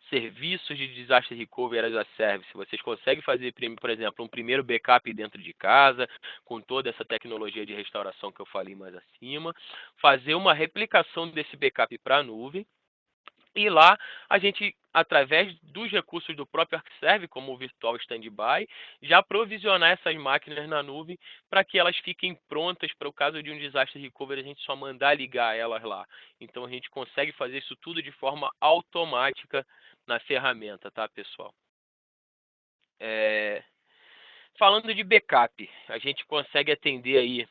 Serviços de Disaster Recovery as a Service. Vocês conseguem fazer, por exemplo, um primeiro backup dentro de casa, com toda essa tecnologia de restauração que eu falei mais acima. Fazer uma replicação desse backup para a nuvem. E lá a gente, através dos recursos do próprio ArcServe, como o Virtual Standby, já provisionar essas máquinas na nuvem para que elas fiquem prontas para o caso de um desastre recovery, a gente só mandar ligar elas lá. Então a gente consegue fazer isso tudo de forma automática na ferramenta, tá, pessoal? Falando de backup, a gente consegue atender aí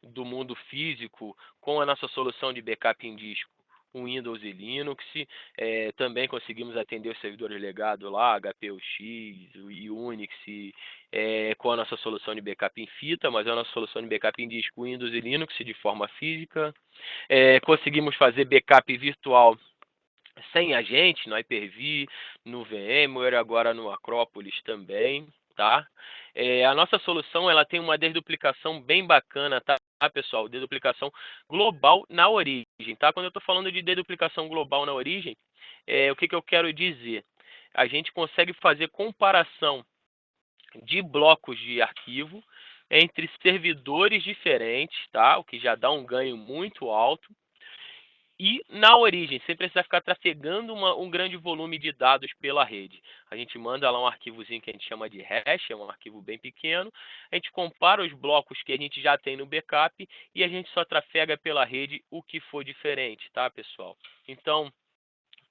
do mundo físico com a nossa solução de backup em disco, o Windows e Linux. Também conseguimos atender os servidores legados lá, HPUX e Unix, com a nossa solução de backup em fita, mas é a nossa solução de backup em disco, Windows e Linux de forma física. Conseguimos fazer backup virtual sem agente, no Hyper-V, no VMware, agora no Acropolis também, tá? A nossa solução ela tem uma desduplicação bem bacana, tá, pessoal? Desduplicação global na origem, tá? Quando eu estou falando de desduplicação global na origem, o que eu quero dizer? A gente consegue fazer comparação de blocos de arquivo entre servidores diferentes, tá? O que já dá um ganho muito alto. E na origem, sem precisar ficar trafegando um grande volume de dados pela rede. A gente manda lá um arquivozinho que a gente chama de hash, é um arquivo bem pequeno. A gente compara os blocos que a gente já tem no backup e a gente só trafega pela rede o que for diferente, tá, pessoal? Então,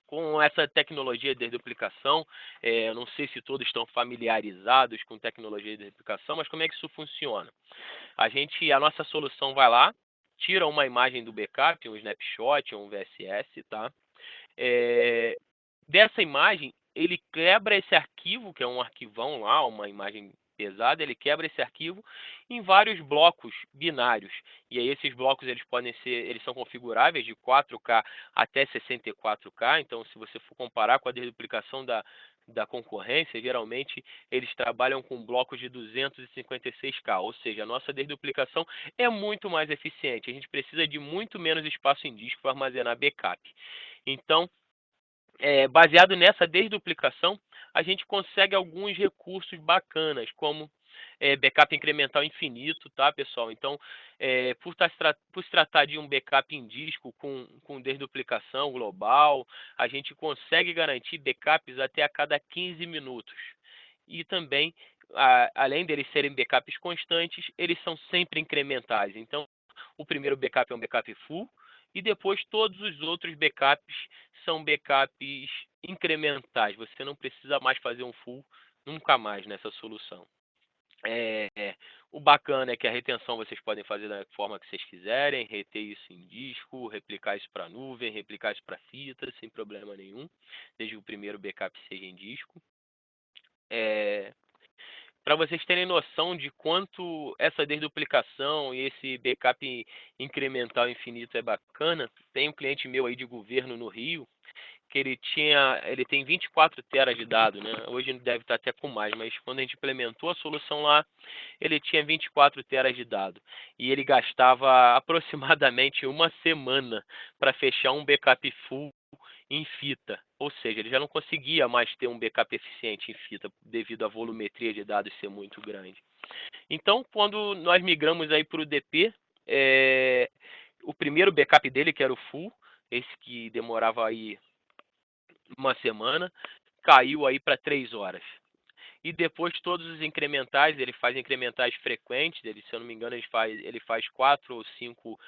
com essa tecnologia de duplicação, eu não sei se todos estão familiarizados com tecnologia de duplicação, mas como é que isso funciona? A nossa solução vai lá, tira uma imagem do backup, um snapshot, um VSS, tá? Dessa imagem, ele quebra esse arquivo, que é um arquivão lá, uma imagem pesada, ele quebra esse arquivo em vários blocos binários. E aí esses blocos eles são configuráveis de 4K até 64K. Então, se você for comparar com a desduplicação da concorrência, geralmente eles trabalham com blocos de 256K, ou seja, a nossa desduplicação é muito mais eficiente. A gente precisa de muito menos espaço em disco para armazenar backup. Então, baseado nessa desduplicação, a gente consegue alguns recursos bacanas, como backup incremental infinito, tá, pessoal? Então, por se tratar de um backup em disco com desduplicação global, a gente consegue garantir backups até a cada 15 minutos. E também, além deles serem backups constantes, eles são sempre incrementais. Então, o primeiro backup é um backup full, e depois todos os outros backups são backups incrementais. Você não precisa mais fazer um full nunca mais nessa solução. O bacana é que a retenção vocês podem fazer da forma que vocês quiserem, reter isso em disco, replicar isso para nuvem, replicar isso para fita, sem problema nenhum, desde que o primeiro backup seja em disco. Para vocês terem noção de quanto essa desduplicação e esse backup incremental infinito é bacana, tem um cliente meu aí de governo no Rio, que ele tem 24 teras de dados, né? Hoje ele deve estar até com mais, mas quando a gente implementou a solução lá, ele tinha 24 teras de dados. E ele gastava aproximadamente uma semana para fechar um backup full em fita. Ou seja, ele já não conseguia mais ter um backup eficiente em fita devido à volumetria de dados ser muito grande. Então, quando nós migramos aí para o DP, o primeiro backup dele, que era o full, esse que demorava aí uma semana, caiu aí para 3 horas. E depois todos os incrementais, ele faz incrementais frequentes, se eu não me engano, ele faz 4 ou 5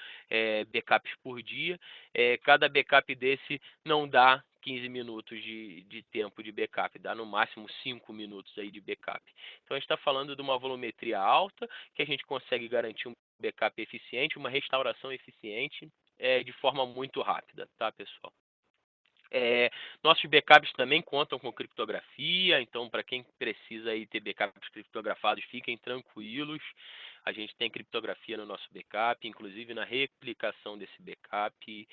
backups por dia. Cada backup desse não dá 15 minutos de tempo de backup, dá no máximo 5 minutos aí de backup. Então a gente está falando de uma volumetria alta, que a gente consegue garantir um backup eficiente, uma restauração eficiente de forma muito rápida, tá, pessoal? Nossos backups também contam com criptografia, então para quem precisa aí ter backups criptografados, fiquem tranquilos. A gente tem criptografia no nosso backup, inclusive na replicação desse backup.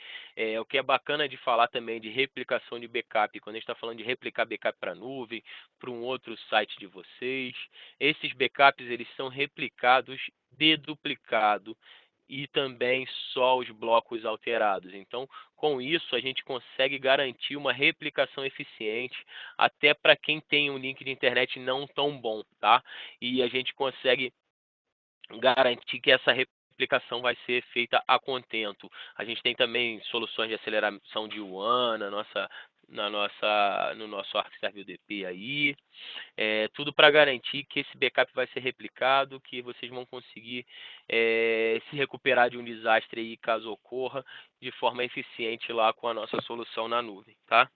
O que é bacana de falar também de replicação de backup, quando a gente está falando de replicar backup para nuvem, para um outro site de vocês, esses backups eles são replicados deduplicado e também só os blocos alterados. Então, com isso, a gente consegue garantir uma replicação eficiente até para quem tem um link de internet não tão bom, tá? E a gente consegue garantir que essa replicação vai ser feita a contento. A gente tem também soluções de aceleração de WAN no nosso ArcServe UDP aí. Tudo para garantir que esse backup vai ser replicado, que vocês vão conseguir se recuperar de um desastre aí, caso ocorra, de forma eficiente lá com a nossa solução na nuvem, tá?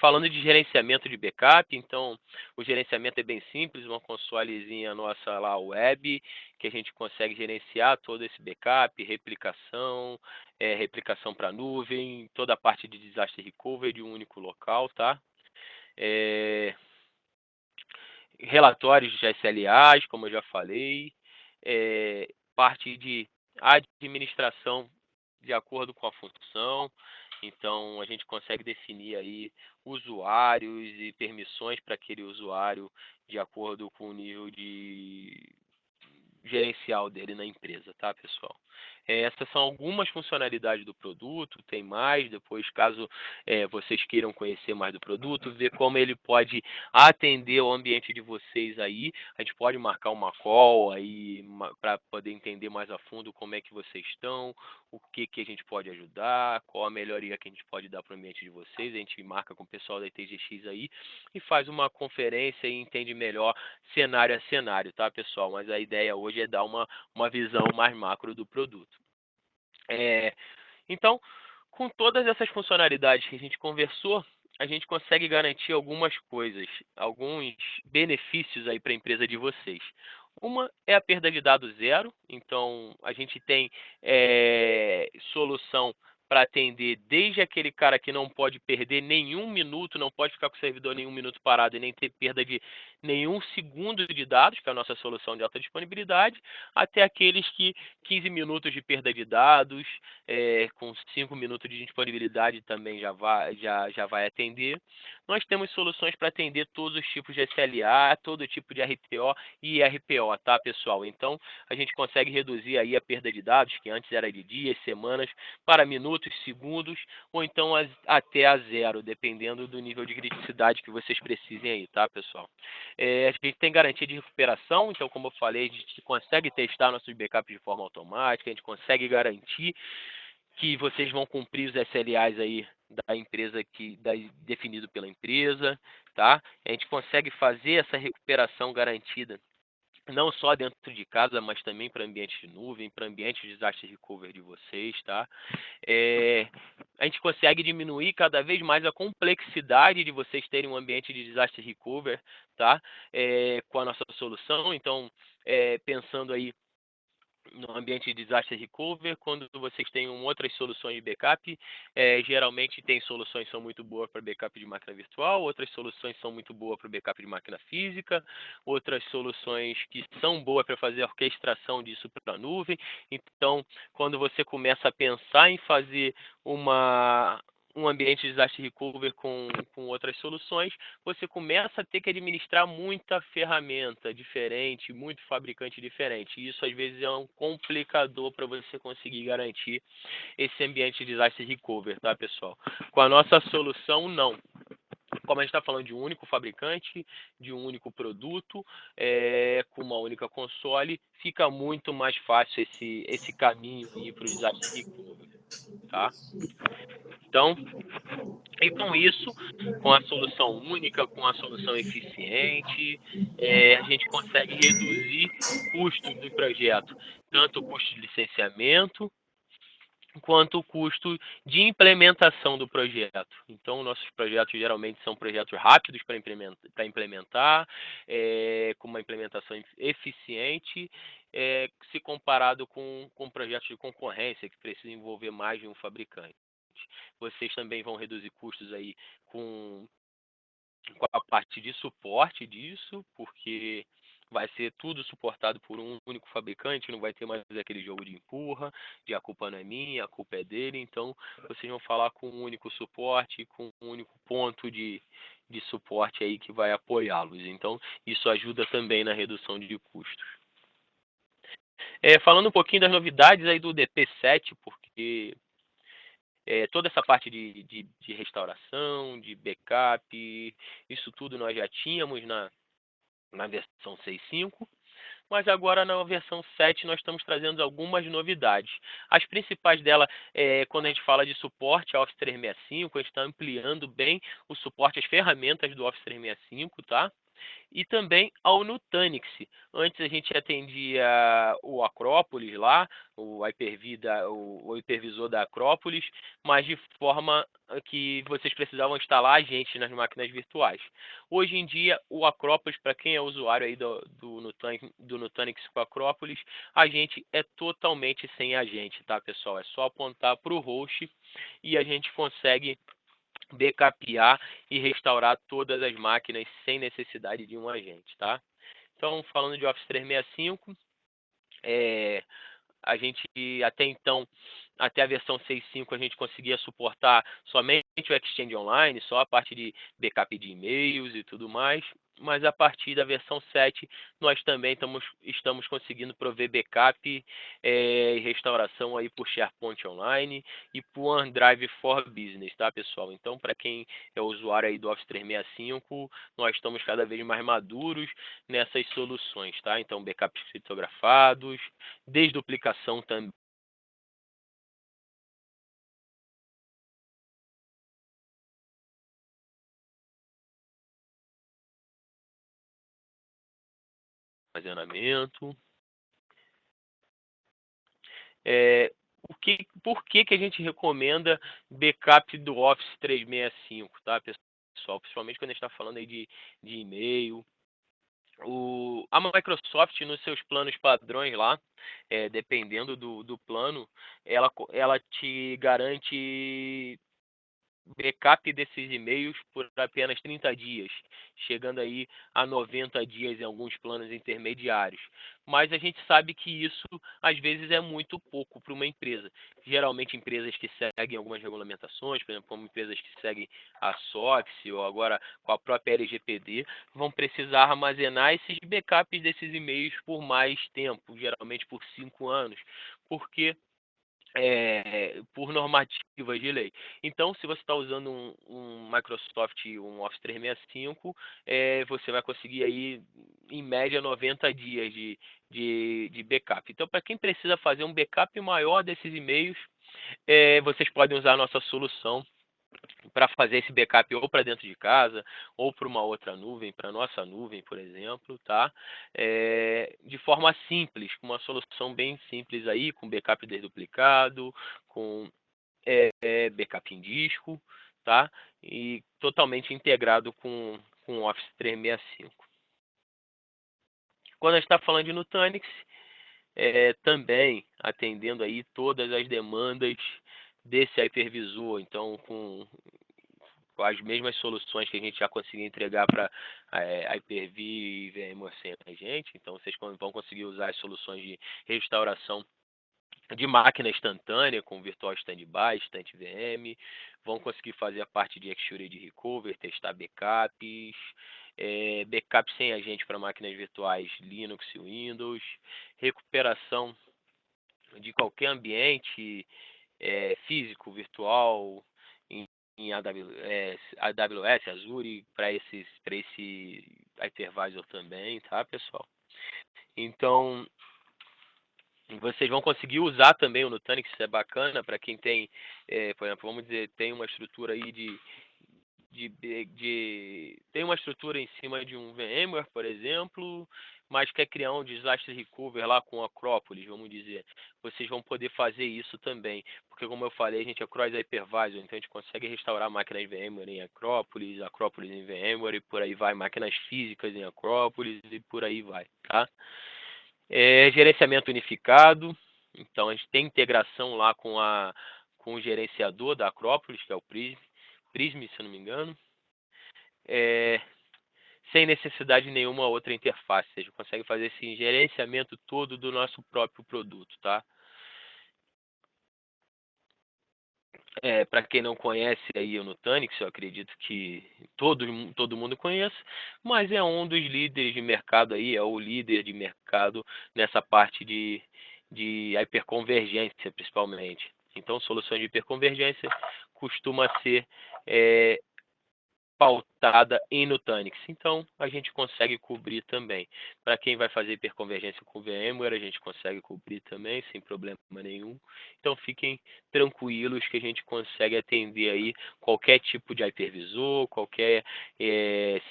Falando de gerenciamento de backup, então o gerenciamento é bem simples, uma consolezinha nossa lá web, que a gente consegue gerenciar todo esse backup, replicação, replicação para nuvem, toda a parte de disaster recovery de um único local, tá? Relatórios de SLAs, como eu já falei, parte de administração de acordo com a função. Então, a gente consegue definir aí usuários e permissões para aquele usuário de acordo com o nível de gerencial dele na empresa, tá, pessoal? Essas são algumas funcionalidades do produto, tem mais, depois caso vocês queiram conhecer mais do produto, ver como ele pode atender o ambiente de vocês aí, a gente pode marcar uma call aí para poder entender mais a fundo como é que vocês estão, o que a gente pode ajudar, qual a melhoria que a gente pode dar para o ambiente de vocês, a gente marca com o pessoal da ITGX aí e faz uma conferência e entende melhor cenário a cenário, tá, pessoal? Mas a ideia hoje é dar uma visão mais macro do produto. Então, com todas essas funcionalidades que a gente conversou, a gente consegue garantir algumas coisas, alguns benefícios aí para a empresa de vocês. Uma é a perda de dados zero, então a gente tem solução para atender desde aquele cara que não pode perder nenhum minuto, não pode ficar com o servidor nenhum minuto parado e nem ter perda de nenhum segundo de dados, que é a nossa solução de alta disponibilidade, até aqueles que 15 minutos de perda de dados, com 5 minutos de disponibilidade também já vai atender. Nós temos soluções para atender todos os tipos de SLA, todo tipo de RTO e RPO, tá, pessoal? Então, a gente consegue reduzir aí a perda de dados, que antes era de dias, semanas, para minutos, segundos, ou então até a zero, dependendo do nível de criticidade que vocês precisem aí, tá, pessoal? A gente tem garantia de recuperação, então, como eu falei, a gente consegue testar nossos backups de forma automática, a gente consegue garantir que vocês vão cumprir os SLAs aí da empresa definido pela empresa, tá? A gente consegue fazer essa recuperação garantida não só dentro de casa, mas também para ambientes de nuvem, para ambientes de disaster recovery de vocês, tá? A gente consegue diminuir cada vez mais a complexidade de vocês terem um ambiente de disaster recovery, tá? Com a nossa solução. Então, pensando aí no ambiente de disaster recovery, quando vocês têm outras soluções de backup, geralmente tem soluções que são muito boas para backup de máquina virtual, outras soluções são muito boas para backup de máquina física, outras soluções que são boas para fazer a orquestração disso para a nuvem. Então, quando você começa a pensar em fazer um ambiente de disaster recovery com outras soluções, você começa a ter que administrar muita ferramenta diferente, muito fabricante diferente. E isso às vezes é um complicador para você conseguir garantir esse ambiente de disaster recovery, tá, pessoal? Com a nossa solução, não. Como a gente está falando de um único fabricante, de um único produto, com uma única console, fica muito mais fácil esse caminho para o disaster recovery, tá? Então, e com isso, com a solução única, com a solução eficiente, a gente consegue reduzir custos do projeto, tanto o custo de licenciamento, quanto o custo de implementação do projeto. Então, nossos projetos geralmente são projetos rápidos para implementar, com uma implementação eficiente, se comparado com projetos de concorrência, que precisam envolver mais de um fabricante. Vocês também vão reduzir custos aí com a parte de suporte disso, porque vai ser tudo suportado por um único fabricante, não vai ter mais aquele jogo de empurra, de a culpa não é minha, a culpa é dele. Então, vocês vão falar com um único suporte, com um único ponto de suporte aí que vai apoiá-los. Então, isso ajuda também na redução de custos. Falando um pouquinho das novidades aí do DP7, porque toda essa parte de restauração, de backup, isso tudo nós já tínhamos na versão 6.5, mas agora na versão 7 nós estamos trazendo algumas novidades. As principais dela, quando a gente fala de suporte ao Office 365, a gente está ampliando bem o suporte às ferramentas do Office 365, tá? E também ao Nutanix. Antes a gente atendia o Acrópolis lá, o o hipervisor da Acrópolis, mas de forma que vocês precisavam instalar agentes nas máquinas virtuais. Hoje em dia, o Acrópolis, para quem é usuário aí do Nutanix com Acrópolis, a gente é totalmente sem agente, tá, pessoal? É só apontar para o host e a gente consegue backupear e restaurar todas as máquinas sem necessidade de um agente, tá? Então, falando de Office 365, a gente até então, até a versão 6.5, a gente conseguia suportar somente o Exchange Online, só a parte de backup de e-mails e tudo mais. Mas a partir da versão 7, nós também estamos conseguindo prover backup e restauração aí por SharePoint Online e por OneDrive for Business, tá, pessoal? Então, para quem é usuário aí do Office 365, nós estamos cada vez mais maduros nessas soluções, tá? Então, backups criptografados, desduplicação também, armazenamento. Por que a gente recomenda backup do Office 365, tá, pessoal? Principalmente quando a gente está falando aí de e-mail. A Microsoft, nos seus planos padrões lá, dependendo do plano, ela te garante backup desses e-mails por apenas 30 dias, chegando aí a 90 dias em alguns planos intermediários. Mas a gente sabe que isso às vezes é muito pouco para uma empresa. Geralmente empresas que seguem algumas regulamentações, por exemplo, como empresas que seguem a SOX ou agora com a própria LGPD, vão precisar armazenar esses backups desses e-mails por mais tempo, geralmente por 5 anos, porque por normativas de lei. Então, se você está usando um Microsoft, um Office 365, você vai conseguir aí, em média, 90 dias de backup. Então, para quem precisa fazer um backup maior desses e-mails, vocês podem usar a nossa solução para fazer esse backup ou para dentro de casa ou para uma outra nuvem, para nossa nuvem, por exemplo, tá? De forma simples, com uma solução bem simples aí, com backup desduplicado, com backup em disco, tá? E totalmente integrado com o Office 365. Quando a gente está falando de Nutanix, também atendendo aí todas as demandas desse hypervisor, então com as mesmas soluções que a gente já conseguiu entregar para Hyper-V e VMware sem a gente, então vocês vão conseguir usar as soluções de restauração de máquina instantânea com Virtual Standby, Instant VM, vão conseguir fazer a parte de Extruded Recover, testar backups, backup sem agente para máquinas virtuais Linux e Windows, recuperação de qualquer ambiente físico, virtual, em AWS, Azure, para esse hypervisor também, tá, pessoal? Então, vocês vão conseguir usar também o Nutanix, isso é bacana para quem tem, por exemplo, vamos dizer, tem uma estrutura aí tem uma estrutura em cima de um VMware, por exemplo, mas quer criar um disaster recover lá com Acropolis, vamos dizer. Vocês vão poder fazer isso também, porque como eu falei, a gente é cross hypervisor, então a gente consegue restaurar máquinas VMware em Acropolis, Acropolis em VMware e por aí vai, máquinas físicas em Acropolis e por aí vai, tá? Gerenciamento unificado, então a gente tem integração lá com o gerenciador da Acropolis, que é o Prism, se eu não me engano, sem necessidade de nenhuma outra interface, ou seja, consegue fazer esse gerenciamento todo do nosso próprio produto, tá? Para quem não conhece aí o Nutanix, eu acredito que todo mundo conhece, mas é um dos líderes de mercado aí, é o líder de mercado nessa parte de hiperconvergência, principalmente. Então, soluções de hiperconvergência costuma ser pautada em Nutanix. Então, a gente consegue cobrir também. Para quem vai fazer hiperconvergência com VMware, a gente consegue cobrir também, sem problema nenhum. Então, fiquem tranquilos que a gente consegue atender aí qualquer tipo de hypervisor, qualquer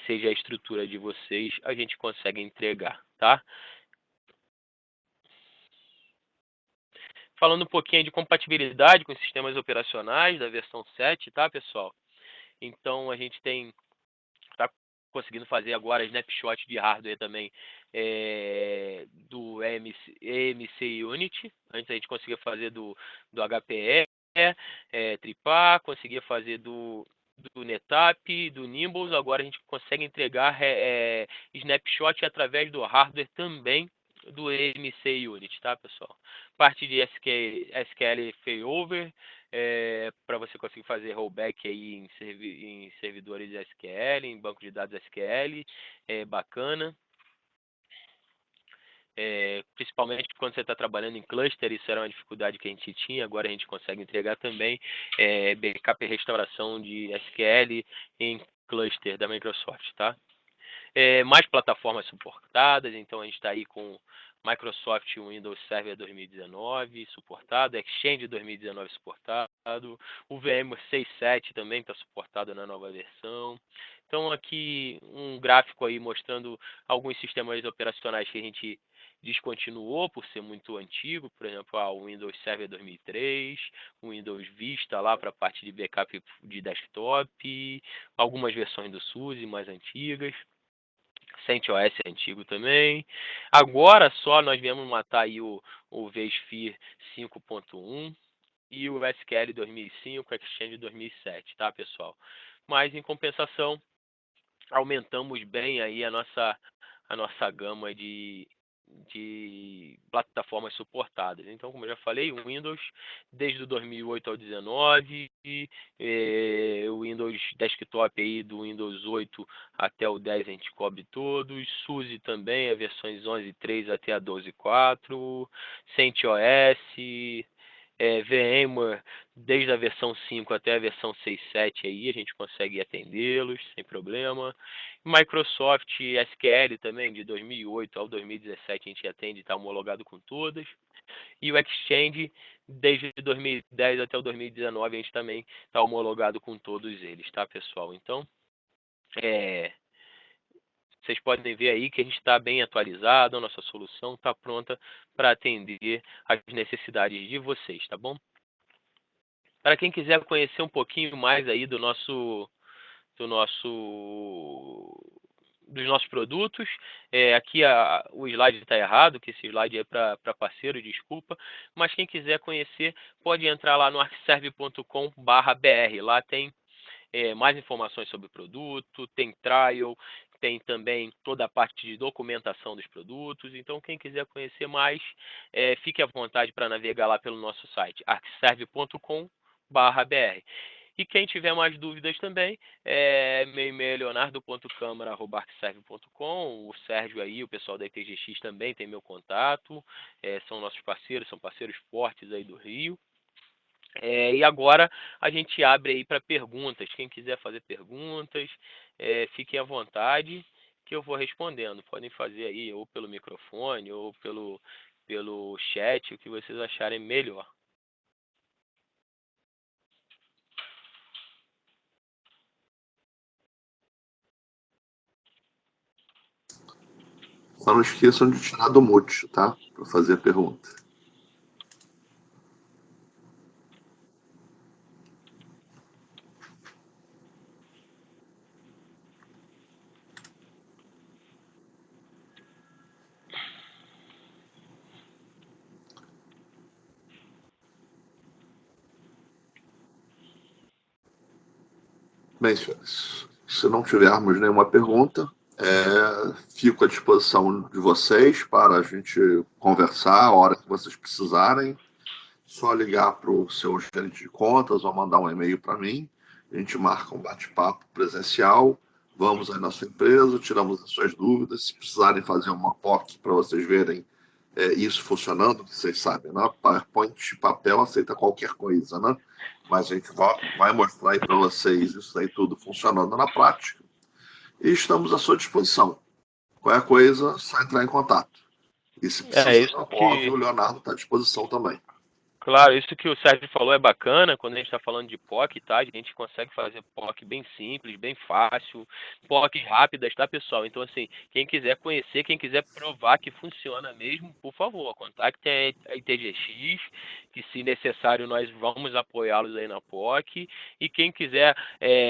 seja a estrutura de vocês, a gente consegue entregar, tá? Falando um pouquinho de compatibilidade com sistemas operacionais da versão 7, tá, pessoal? Então, a gente está conseguindo fazer agora snapshot de hardware também do EMC Unity. Antes a gente conseguia fazer do HPE, Tripar, conseguia fazer do NetApp, do Nimble. Agora a gente consegue entregar snapshot através do hardware também do EMC Unity, tá, pessoal? Parte de SQL failover, para você conseguir fazer rollback aí em servidores SQL, em banco de dados SQL, bacana. Principalmente quando você está trabalhando em cluster, isso era uma dificuldade que a gente tinha, agora a gente consegue entregar também backup e restauração de SQL em cluster da Microsoft, tá? Mais plataformas suportadas, então a gente está aí com Microsoft Windows Server 2019 suportado, Exchange 2019 suportado, o VMware 6.7 também está suportado na nova versão. Então aqui um gráfico aí mostrando alguns sistemas operacionais que a gente descontinuou por ser muito antigo, por exemplo, o Windows Server 2003, o Windows Vista lá para a parte de backup de desktop, algumas versões do SUSE mais antigas. CentOS é antigo também. Agora só nós viemos matar aí o vSphere 5.1 e o SQL 2005, Exchange 2007, tá, pessoal? Mas em compensação, aumentamos bem aí a nossa gama de plataformas suportadas. Então, como eu já falei, o Windows desde o 2008 ao 19, o Windows Desktop aí do Windows 8 até o 10 a gente cobre todos, SUSE também, as versões 11.3 até a 12.4, CentOS, VMware, desde a versão 5 até a versão 6.7 aí, a gente consegue atendê-los sem problema. Microsoft SQL também, de 2008 ao 2017 a gente atende, está homologado com todas. E o Exchange, desde 2010 até o 2019, a gente também está homologado com todos eles, tá, pessoal? Então, vocês podem ver aí que a gente está bem atualizado, a nossa solução está pronta para atender as necessidades de vocês, tá bom? Para quem quiser conhecer um pouquinho mais aí dos nossos produtos, aqui o slide está errado, que esse slide é para parceiro, desculpa, mas quem quiser conhecer pode entrar lá no arcserve.com/br, lá tem mais informações sobre o produto, tem trial, tem também toda a parte de documentação dos produtos. Então, quem quiser conhecer mais, fique à vontade para navegar lá pelo nosso site, arcserve.com/br. E quem tiver mais dúvidas também, meu e-mail é leonardo.câmara@arcserve.com. O Sérgio aí, o pessoal da ITGX também tem meu contato, são nossos parceiros, são parceiros fortes aí do Rio. E agora a gente abre aí para perguntas. Quem quiser fazer perguntas, fiquem à vontade que eu vou respondendo. Podem fazer aí ou pelo microfone ou pelo chat, o que vocês acharem melhor. Só não esqueçam de tirar do mute, tá? Para fazer a pergunta. Bem, senhores, se não tivermos nenhuma pergunta, fico à disposição de vocês para a gente conversar a hora que vocês precisarem. Só ligar para o seu gerente de contas ou mandar um e-mail para mim. A gente marca um bate-papo presencial. Vamos aí na sua empresa, tiramos as suas dúvidas. Se precisarem fazer uma POC para vocês verem isso funcionando, vocês sabem, né? PowerPoint de papel aceita qualquer coisa, né? Mas a gente vai mostrar aí para vocês isso aí tudo funcionando na prática. E estamos à sua disposição. Qualquer coisa, só entrar em contato. E se precisar, Isso óbvio, que o Leonardo está à disposição também. Claro, isso que o Sérgio falou é bacana, quando a gente está falando de POC, tá? A gente consegue fazer POC bem simples, bem fácil, POC rápidas, tá, pessoal? Então, assim, quem quiser conhecer, quem quiser provar que funciona mesmo, por favor, contacte a ITGX, que se necessário nós vamos apoiá-los aí na POC. E quem quiser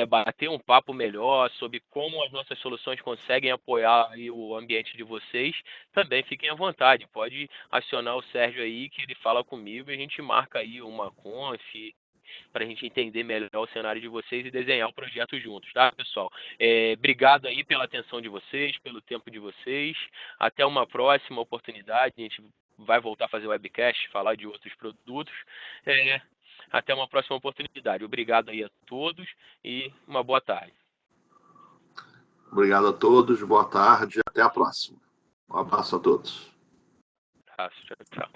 bater um papo melhor sobre como as nossas soluções conseguem apoiar aí o ambiente de vocês, também fiquem à vontade. Pode acionar o Sérgio aí, que ele fala comigo e a gente marca aí uma conf para a gente entender melhor o cenário de vocês e desenhar o projeto juntos, tá, pessoal? Obrigado aí pela atenção de vocês, pelo tempo de vocês. Até uma próxima oportunidade. A gente vai voltar a fazer webcast, falar de outros produtos. Até uma próxima oportunidade. Obrigado aí a todos e uma boa tarde. Obrigado a todos, boa tarde e até a próxima. Um abraço a todos. Tchau, tchau.